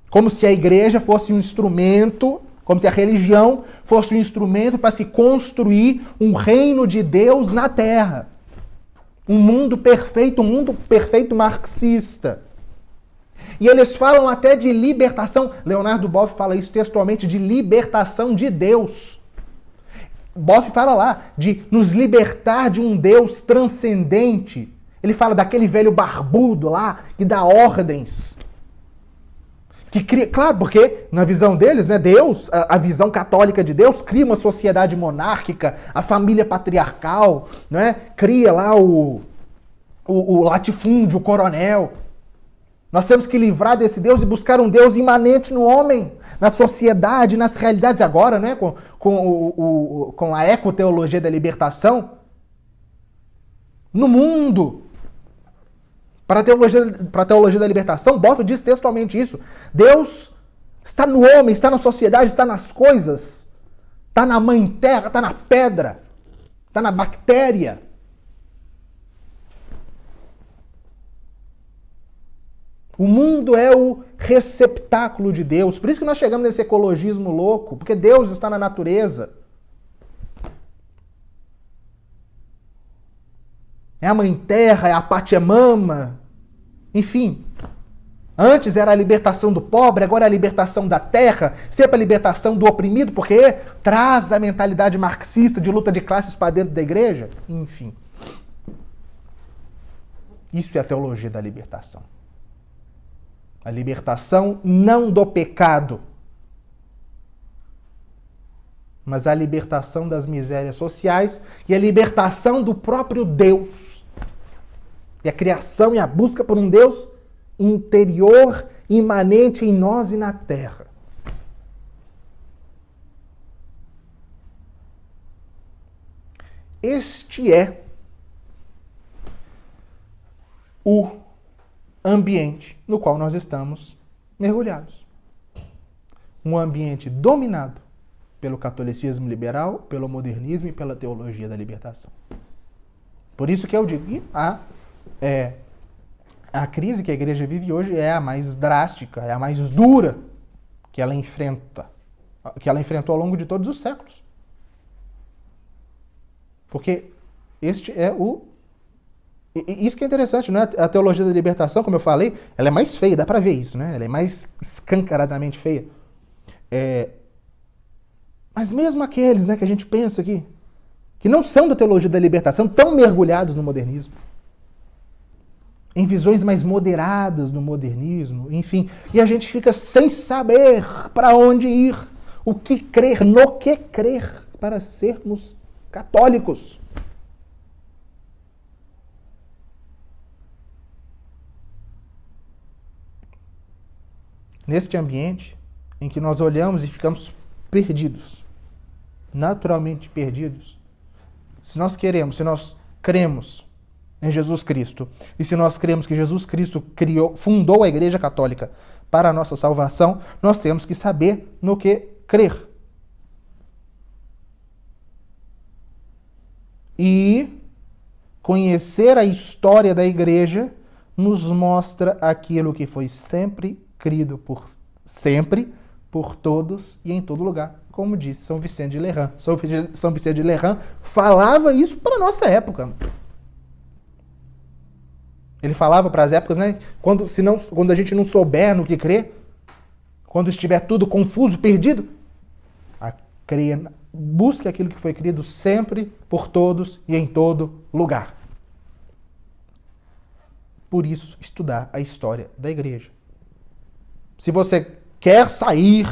Como se a igreja fosse um instrumento, como se a religião fosse um instrumento para se construir um reino de Deus na terra. Um mundo perfeito marxista. E eles falam até de libertação. Leonardo Boff fala isso textualmente, de libertação de Deus. Boff fala lá de nos libertar de um Deus transcendente. Ele fala daquele velho barbudo lá que dá ordens. Que cria, claro, porque na visão deles, né, Deus, a visão católica de Deus, cria uma sociedade monárquica, a família patriarcal, né, cria lá o latifúndio, o coronel. Nós temos que livrar desse Deus e buscar um Deus imanente no homem, na sociedade, nas realidades agora, né, com a ecoteologia da libertação, no mundo. Para a teologia da libertação, Boff diz textualmente isso. Deus está no homem, está na sociedade, está nas coisas. Está na mãe terra, está na pedra, está na bactéria. O mundo é o receptáculo de Deus. Por isso que nós chegamos nesse ecologismo louco, porque Deus está na natureza. É a mãe terra, é a Pachamama, enfim. Antes era a libertação do pobre, agora é a libertação da terra, sempre a libertação do oprimido, porque traz a mentalidade marxista de luta de classes para dentro da igreja. Enfim. Isso é a teologia da libertação. A libertação não do pecado, mas a libertação das misérias sociais e a libertação do próprio Deus. E a criação e a busca por um Deus interior, imanente em nós e na terra. Este é o ambiente no qual nós estamos mergulhados. Um ambiente dominado pelo catolicismo liberal, pelo modernismo e pela teologia da libertação. Por isso que eu digo que a crise que a igreja vive hoje é a mais drástica, é a mais dura que ela enfrenta, que ela enfrentou ao longo de todos os séculos. Porque este é o... Isso que é interessante, né? A teologia da libertação, como eu falei, ela é mais feia, dá pra ver isso, né? Ela é mais escancaradamente feia. Mas mesmo aqueles, né, que a gente pensa aqui, que não são da teologia da libertação, tão mergulhados no modernismo, em visões mais moderadas do modernismo, enfim, e a gente fica sem saber para onde ir, o que crer, no que crer, para sermos católicos. Neste ambiente em que nós olhamos e ficamos perdidos, naturalmente perdidos, se nós cremos em Jesus Cristo, e se nós cremos que Jesus Cristo fundou a Igreja Católica para a nossa salvação, nós temos que saber no que crer. E conhecer a história da Igreja nos mostra aquilo que foi sempre crido por todos e em todo lugar, como disse São Vicente de Lerran. São Vicente de Lerran falava isso para a nossa época. Ele falava para as épocas, né? Quando a gente não souber no que crer, quando estiver tudo confuso, perdido, busque aquilo que foi criado sempre, por todos e em todo lugar. Por isso, estudar a história da igreja. Se você quer sair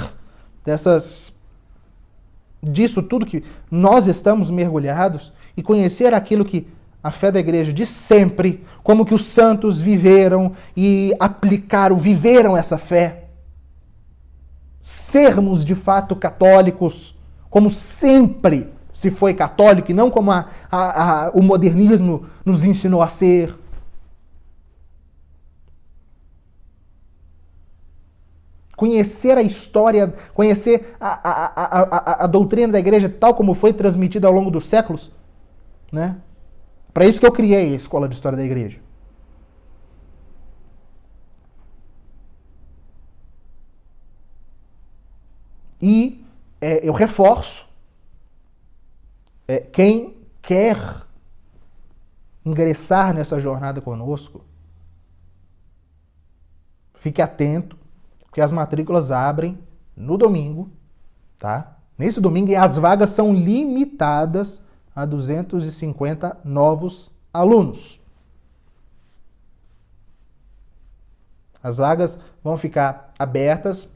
disso tudo que nós estamos mergulhados e conhecer aquilo que a fé da igreja de sempre, como que os santos viveram e viveram essa fé. Sermos de fato católicos, como sempre se foi católico e não como o modernismo nos ensinou a ser. Conhecer a história, conhecer a doutrina da igreja tal como foi transmitida ao longo dos séculos, né? Para isso que eu criei a Escola de História da Igreja. E eu reforço, quem quer ingressar nessa jornada conosco, fique atento, porque as matrículas abrem no domingo, tá? Nesse domingo, e as vagas são limitadas a 250 novos alunos. As vagas vão ficar abertas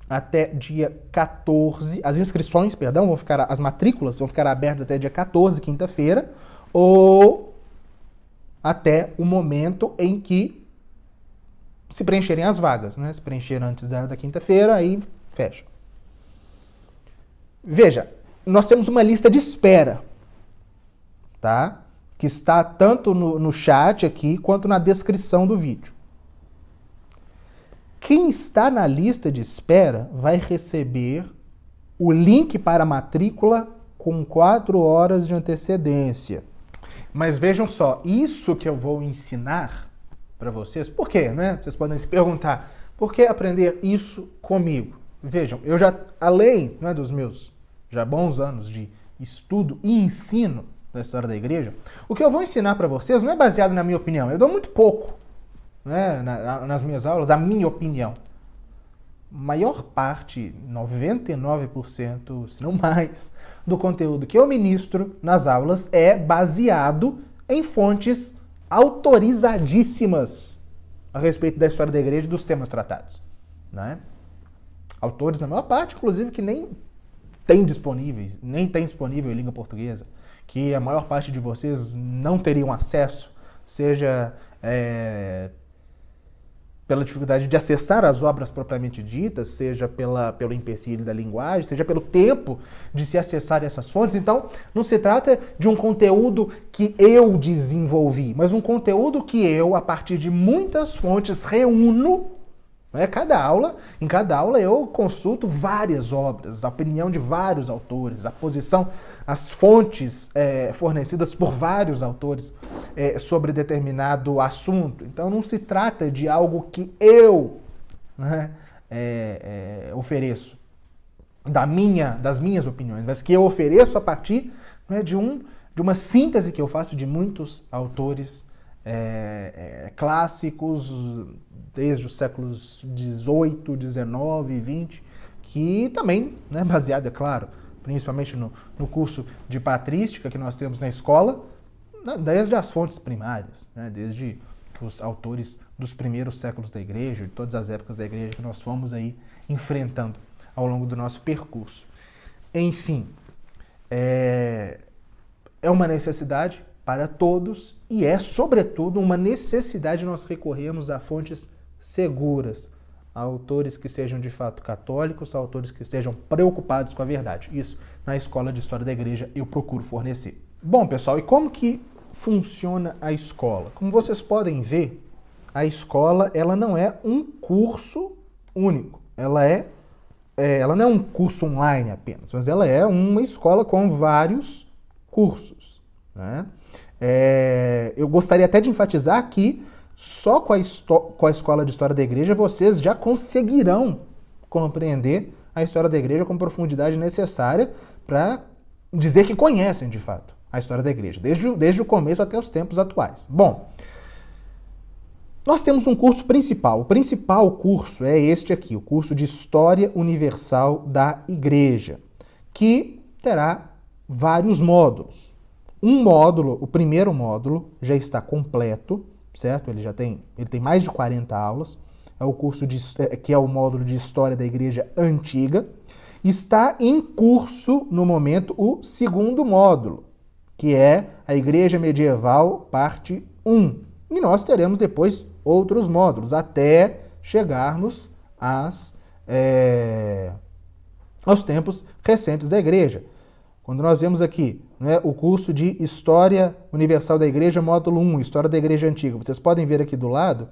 até dia 14, as matrículas vão ficar abertas até dia 14, quinta-feira, ou até o momento em que se preencherem as vagas, né? Se preencher antes da quinta-feira, aí fecha. Veja, nós temos uma lista de espera, tá? Que está tanto no chat aqui, quanto na descrição do vídeo. Quem está na lista de espera vai receber o link para a matrícula com 4 horas de antecedência. Mas vejam só, isso que eu vou ensinar para vocês, por quê, né? Vocês podem se perguntar, por que aprender isso comigo? Vejam, eu já, além, né, dos meus já bons anos de estudo e ensino da história da igreja, o que eu vou ensinar para vocês não é baseado na minha opinião, eu dou muito pouco né, nas minhas aulas, a minha opinião. Maior parte, 99%, se não mais, do conteúdo que eu ministro nas aulas é baseado em fontes autorizadíssimas a respeito da história da igreja e dos temas tratados, né? Autores, na maior parte, inclusive, que nem tem disponível em língua portuguesa, que a maior parte de vocês não teriam acesso, seja pela dificuldade de acessar as obras propriamente ditas, seja pelo empecilho da linguagem, seja pelo tempo de se acessar essas fontes. Então, não se trata de um conteúdo que eu desenvolvi, mas um conteúdo que eu, a partir de muitas fontes, reúno. Em cada aula eu consulto várias obras, a opinião de vários autores, a posição, as fontes fornecidas por vários autores sobre determinado assunto. Então não se trata de algo que eu, né, ofereço, das minhas opiniões, mas que eu ofereço a partir, né, de uma síntese que eu faço de muitos autores clássicos, desde os séculos XVIII, XIX e XX, que também, né, baseado, é claro, principalmente no curso de patrística que nós temos na escola, desde as fontes primárias, né, desde os autores dos primeiros séculos da igreja, de todas as épocas da igreja que nós fomos aí enfrentando ao longo do nosso percurso. Enfim, é uma necessidade para todos e é, sobretudo, uma necessidade nós recorrermos a fontes seguras, a autores que sejam de fato católicos, a autores que estejam preocupados com a verdade. Isso, na Escola de História da Igreja, eu procuro fornecer. Bom, pessoal, e como que funciona a escola? Como vocês podem ver, a escola ela não é um curso único. Ela não é um curso online apenas, mas ela é uma escola com vários cursos, né? Eu gostaria até de enfatizar que só com a Escola de História da Igreja vocês já conseguirão compreender a história da igreja com profundidade necessária para dizer que conhecem, de fato, a história da igreja, desde o começo até os tempos atuais. Bom, nós temos um curso principal. O principal curso é este aqui, o curso de História Universal da Igreja, que terá vários módulos. O primeiro módulo, já está completo, certo? Ele tem mais de 40 aulas. É o curso que é o módulo de História da Igreja Antiga. Está em curso, no momento, o segundo módulo, que é a Igreja Medieval, parte 1. E nós teremos depois outros módulos, até chegarmos aos tempos recentes da Igreja. Quando nós vemos aqui, né, o curso de História Universal da Igreja, módulo 1, História da Igreja Antiga, vocês podem ver aqui do lado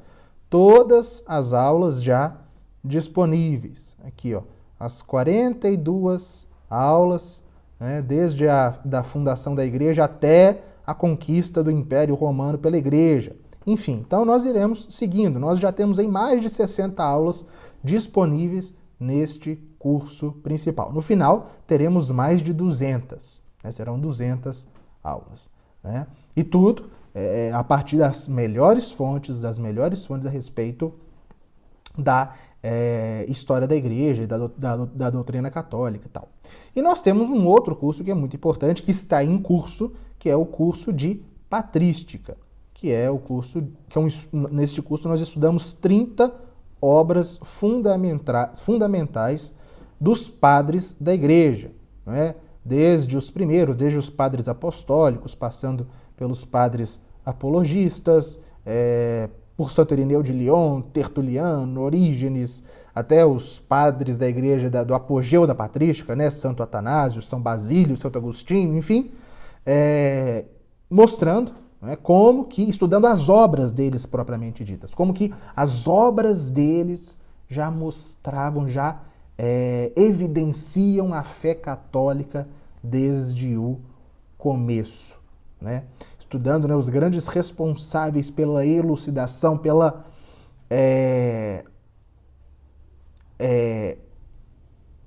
todas as aulas já disponíveis. Aqui, ó, as 42 aulas, né, desde da fundação da Igreja até a conquista do Império Romano pela Igreja. Enfim, então nós iremos seguindo. Nós já temos aí mais de 60 aulas disponíveis neste curso principal. No final, teremos mais de 200. Né? Serão 200 aulas. Né? E tudo a partir das melhores fontes a respeito da história da igreja, da doutrina católica e tal. E nós temos um outro curso que é muito importante, que está em curso, que é o curso de patrística, que é o curso, neste curso nós estudamos 30 obras fundamentais dos padres da igreja, não é? Desde os padres apostólicos, passando pelos padres apologistas, por Santo Irineu de Lyon, Tertuliano, Orígenes, até os padres da igreja do apogeu da patrística, né? Santo Atanásio, São Basílio, Santo Agostinho, enfim, mostrando, né, como que, estudando as obras deles propriamente ditas, como que as obras deles já mostravam, já evidenciam a fé católica desde o começo, né? Estudando, né, os grandes responsáveis pela elucidação, pela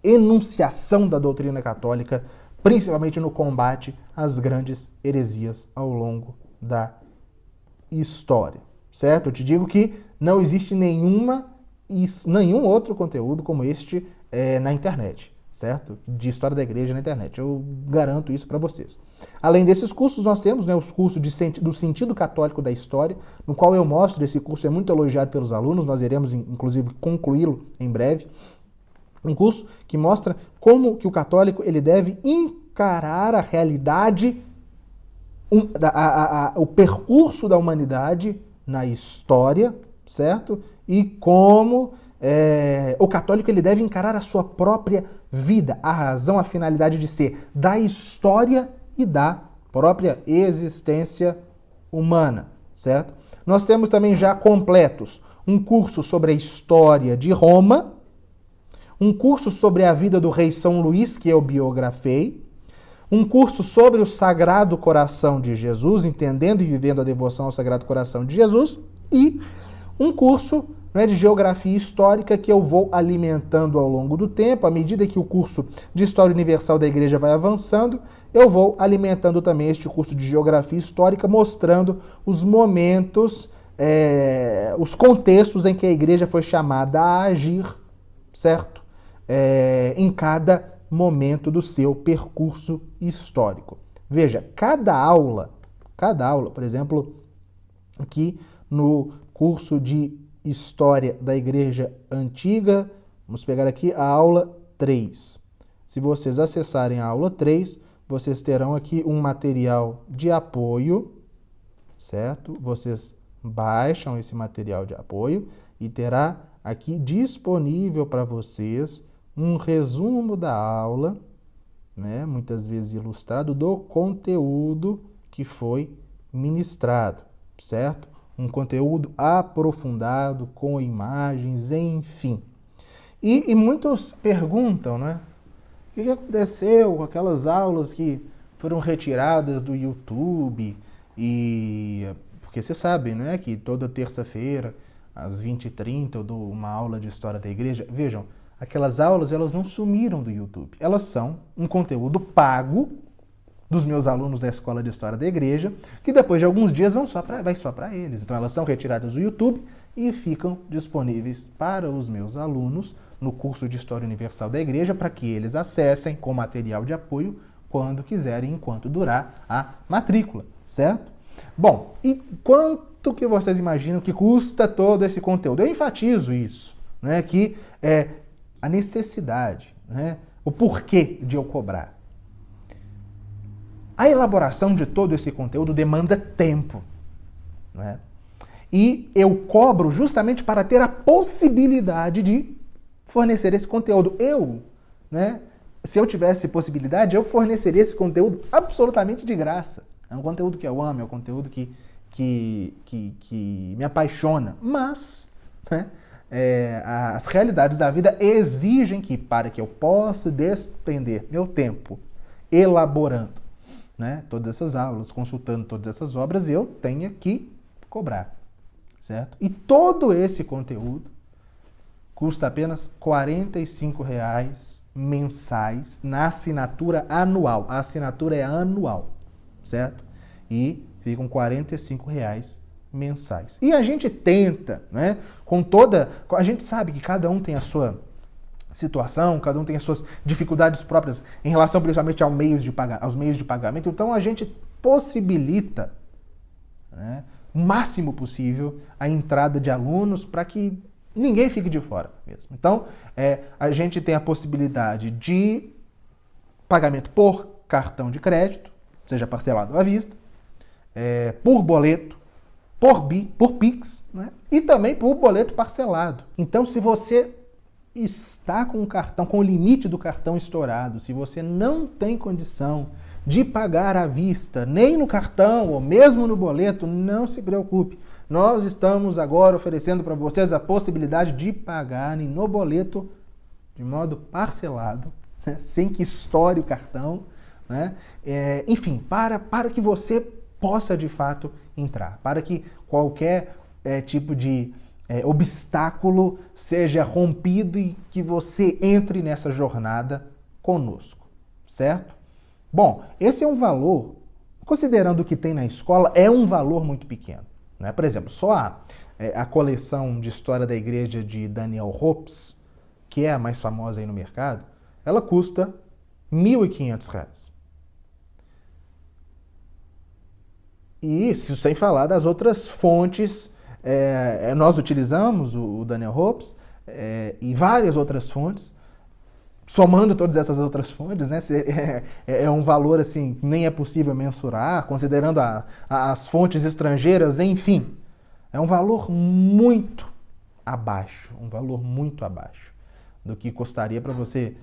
enunciação da doutrina católica, principalmente no combate às grandes heresias ao longo da história. certo? Eu te digo que não existe nenhum outro conteúdo como este na internet, certo? De história da igreja na internet. Eu garanto isso para vocês. Além desses cursos, nós temos, né, os cursos do sentido católico da história, no qual eu mostro, esse curso é muito elogiado pelos alunos, nós iremos, inclusive, concluí-lo em breve. Um curso que mostra como que o católico ele deve encarar a realidade, o percurso da humanidade na história, certo? E como o católico ele deve encarar a sua própria vida, a razão, a finalidade de ser da história e da própria existência humana, certo? Nós temos também já completos um curso sobre a história de Roma, um curso sobre a vida do rei São Luís, que eu biografei, um curso sobre o Sagrado Coração de Jesus, entendendo e vivendo a devoção ao Sagrado Coração de Jesus, e um curso, né, de geografia histórica que eu vou alimentando ao longo do tempo. À medida que o curso de História Universal da Igreja vai avançando, eu vou alimentando também este curso de geografia histórica, mostrando os momentos, os contextos em que a Igreja foi chamada a agir, certo? Em cada momento do seu percurso histórico. Veja, cada aula, por exemplo, aqui no curso de História da Igreja Antiga, vamos pegar aqui a aula 3. Se vocês acessarem a aula 3, vocês terão aqui um material de apoio, certo? Vocês baixam esse material de apoio e terá aqui disponível para vocês um resumo da aula, né, muitas vezes ilustrado, do conteúdo que foi ministrado, certo? Um conteúdo aprofundado, com imagens, enfim. E muitos perguntam, né? O que aconteceu com aquelas aulas que foram retiradas do YouTube? Porque você sabe, né, que toda terça-feira, às 20h30, eu dou uma aula de História da Igreja. Vejam, aquelas aulas, elas não sumiram do YouTube. Elas são um conteúdo pago dos meus alunos da Escola de História da Igreja, que depois de alguns dias vai só para eles. Então elas são retiradas do YouTube e ficam disponíveis para os meus alunos no curso de História Universal da Igreja, para que eles acessem com material de apoio quando quiserem, enquanto durar a matrícula, certo? Bom, e quanto que vocês imaginam que custa todo esse conteúdo? Eu enfatizo isso, né, que a necessidade, né, o porquê de eu cobrar. A elaboração de todo esse conteúdo demanda tempo, né? E eu cobro justamente para ter a possibilidade de fornecer esse conteúdo. Se eu tivesse possibilidade, eu forneceria esse conteúdo absolutamente de graça. É um conteúdo que eu amo, é um conteúdo que me apaixona. Mas, né, as realidades da vida exigem que, para que eu possa despender meu tempo elaborando, né, todas essas aulas, consultando todas essas obras, eu tenho que cobrar, certo? E todo esse conteúdo custa apenas R$ 45,00 mensais na assinatura anual. A assinatura é anual, certo? E ficam R$ 45,00 mensais. E a gente tenta, né, a gente sabe que cada um tem a sua situação, cada um tem as suas dificuldades próprias em relação principalmente aos meios de pagamento, então a gente possibilita, né, o máximo possível a entrada de alunos para que ninguém fique de fora mesmo. Então, a gente tem a possibilidade de pagamento por cartão de crédito, seja parcelado à vista, por boleto, por Pix, né, e também por boleto parcelado. Então, se você está com o limite do cartão estourado, se você não tem condição de pagar à vista, nem no cartão ou mesmo no boleto, não se preocupe. Nós estamos agora oferecendo para vocês a possibilidade de pagarem no boleto de modo parcelado, né, sem que estoure o cartão, né? Enfim, para que você possa de fato entrar, para que qualquer tipo de obstáculo seja rompido e que você entre nessa jornada conosco, certo? Bom, esse é um valor, considerando o que tem na escola, é um valor muito pequeno, Né? Por exemplo, só a coleção de história da igreja de Daniel Hopes, que é a mais famosa aí no mercado, ela custa R$ 1.500. E sem falar das outras fontes, nós utilizamos o Daniel Hopes e várias outras fontes, somando todas essas outras fontes, né, é um valor assim, nem é possível mensurar, considerando as fontes estrangeiras, enfim. É um valor muito abaixo do que custaria para você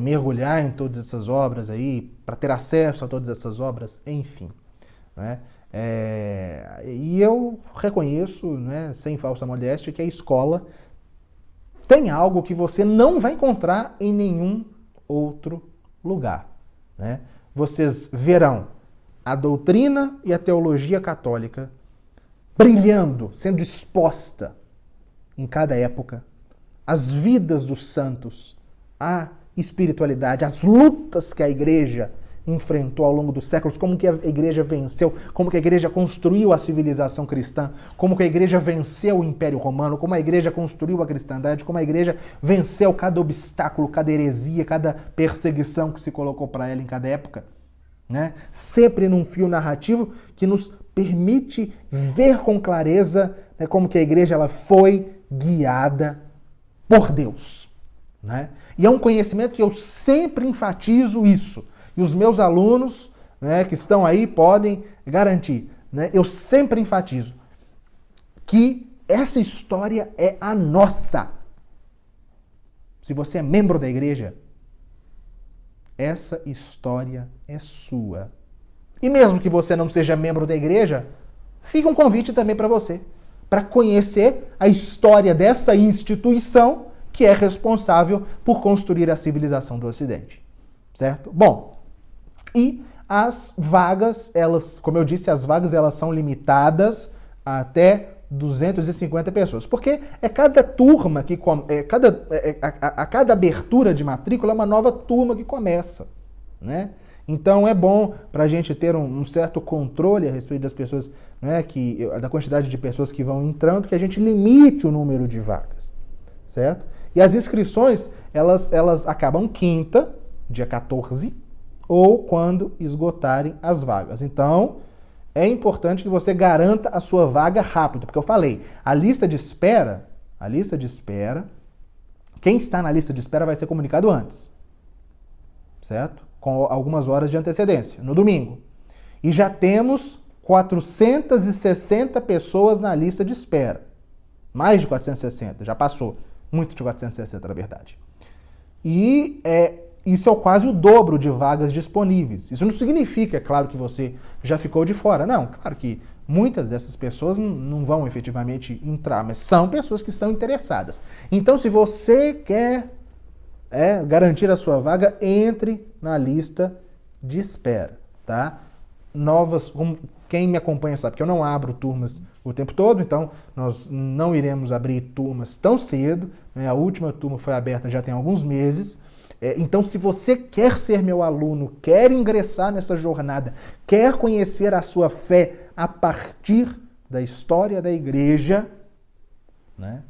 mergulhar em todas essas obras aí, para ter acesso a todas essas obras, enfim. Né? E eu reconheço, né, sem falsa modéstia, que a escola tem algo que você não vai encontrar em nenhum outro lugar. Né? Vocês verão a doutrina e a teologia católica brilhando, sendo exposta em cada época, as vidas dos santos, a espiritualidade, as lutas que a igreja enfrentou ao longo dos séculos, como que a igreja venceu, como que a igreja construiu a civilização cristã, como que a igreja venceu o Império Romano, como a igreja construiu a cristandade, como a igreja venceu cada obstáculo, cada heresia, cada perseguição que se colocou para ela em cada época. Né? Sempre num fio narrativo que nos permite ver com clareza, né, como que a igreja ela foi guiada por Deus. Né? E é um conhecimento que eu sempre enfatizo isso. E os meus alunos, né, que estão aí podem garantir. Né? Eu sempre enfatizo que essa história é a nossa. Se você é membro da igreja, essa história é sua. E mesmo que você não seja membro da igreja, fica um convite também para você, para conhecer a história dessa instituição que é responsável por construir a civilização do Ocidente. Certo? Bom, e as vagas, elas, como eu disse, as vagas elas são limitadas até 250 pessoas, porque cada turma que a cada abertura de matrícula é uma nova turma que começa, né? Então é bom para a gente ter um certo controle a respeito das pessoas, né, da quantidade de pessoas que vão entrando, que a gente limite o número de vagas, certo? E as inscrições elas acabam quinta, dia 14, ou quando esgotarem as vagas. Então, é importante que você garanta a sua vaga rápido, porque eu falei, a lista de espera, quem está na lista de espera vai ser comunicado antes, certo? Com algumas horas de antecedência, no domingo. E já temos 460 pessoas na lista de espera. Mais de 460, já passou. Muito de 460, na verdade. E isso é quase o dobro de vagas disponíveis. Isso não significa, é claro, que você já ficou de fora. Não, claro que muitas dessas pessoas não vão efetivamente entrar, mas são pessoas que são interessadas. Então, se você quer garantir a sua vaga, entre na lista de espera, tá? Quem me acompanha sabe que eu não abro turmas o tempo todo, então nós não iremos abrir turmas tão cedo, né? A última turma foi aberta já tem alguns meses. Então, se você quer ser meu aluno, quer ingressar nessa jornada, quer conhecer a sua fé a partir da história da igreja, né?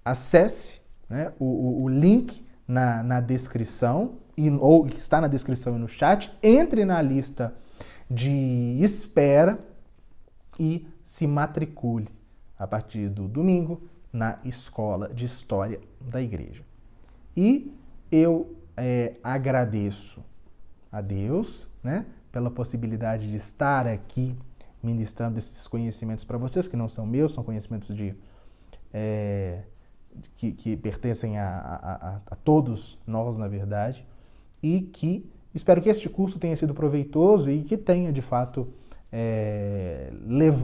Acesse, né, o link na descrição, ou que está na descrição e no chat, entre na lista de espera e se matricule a partir do domingo na Escola de História da Igreja. E eu agradeço a Deus, né, pela possibilidade de estar aqui ministrando esses conhecimentos para vocês, que não são meus, são conhecimentos que pertencem a todos nós, na verdade, e que espero que este curso tenha sido proveitoso e que tenha, de fato,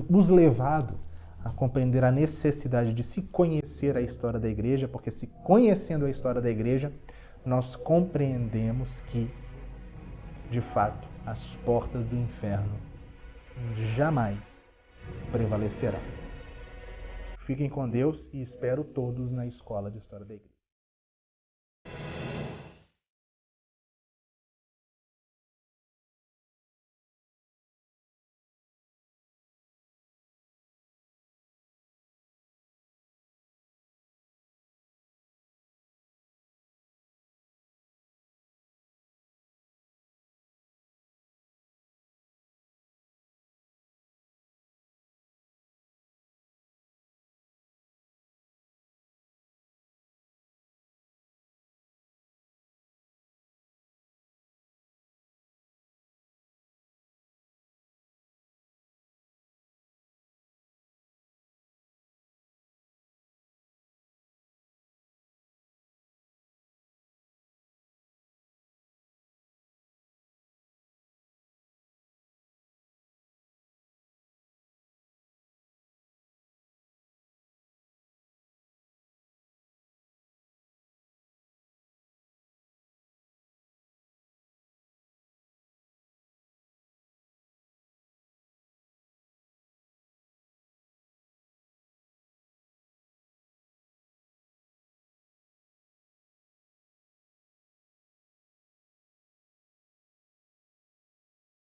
nos levado a compreender a necessidade de se conhecer a história da igreja, porque se conhecendo a história da igreja, nós compreendemos que, de fato, as portas do inferno jamais prevalecerão. Fiquem com Deus e espero todos na Escola de História da Igreja.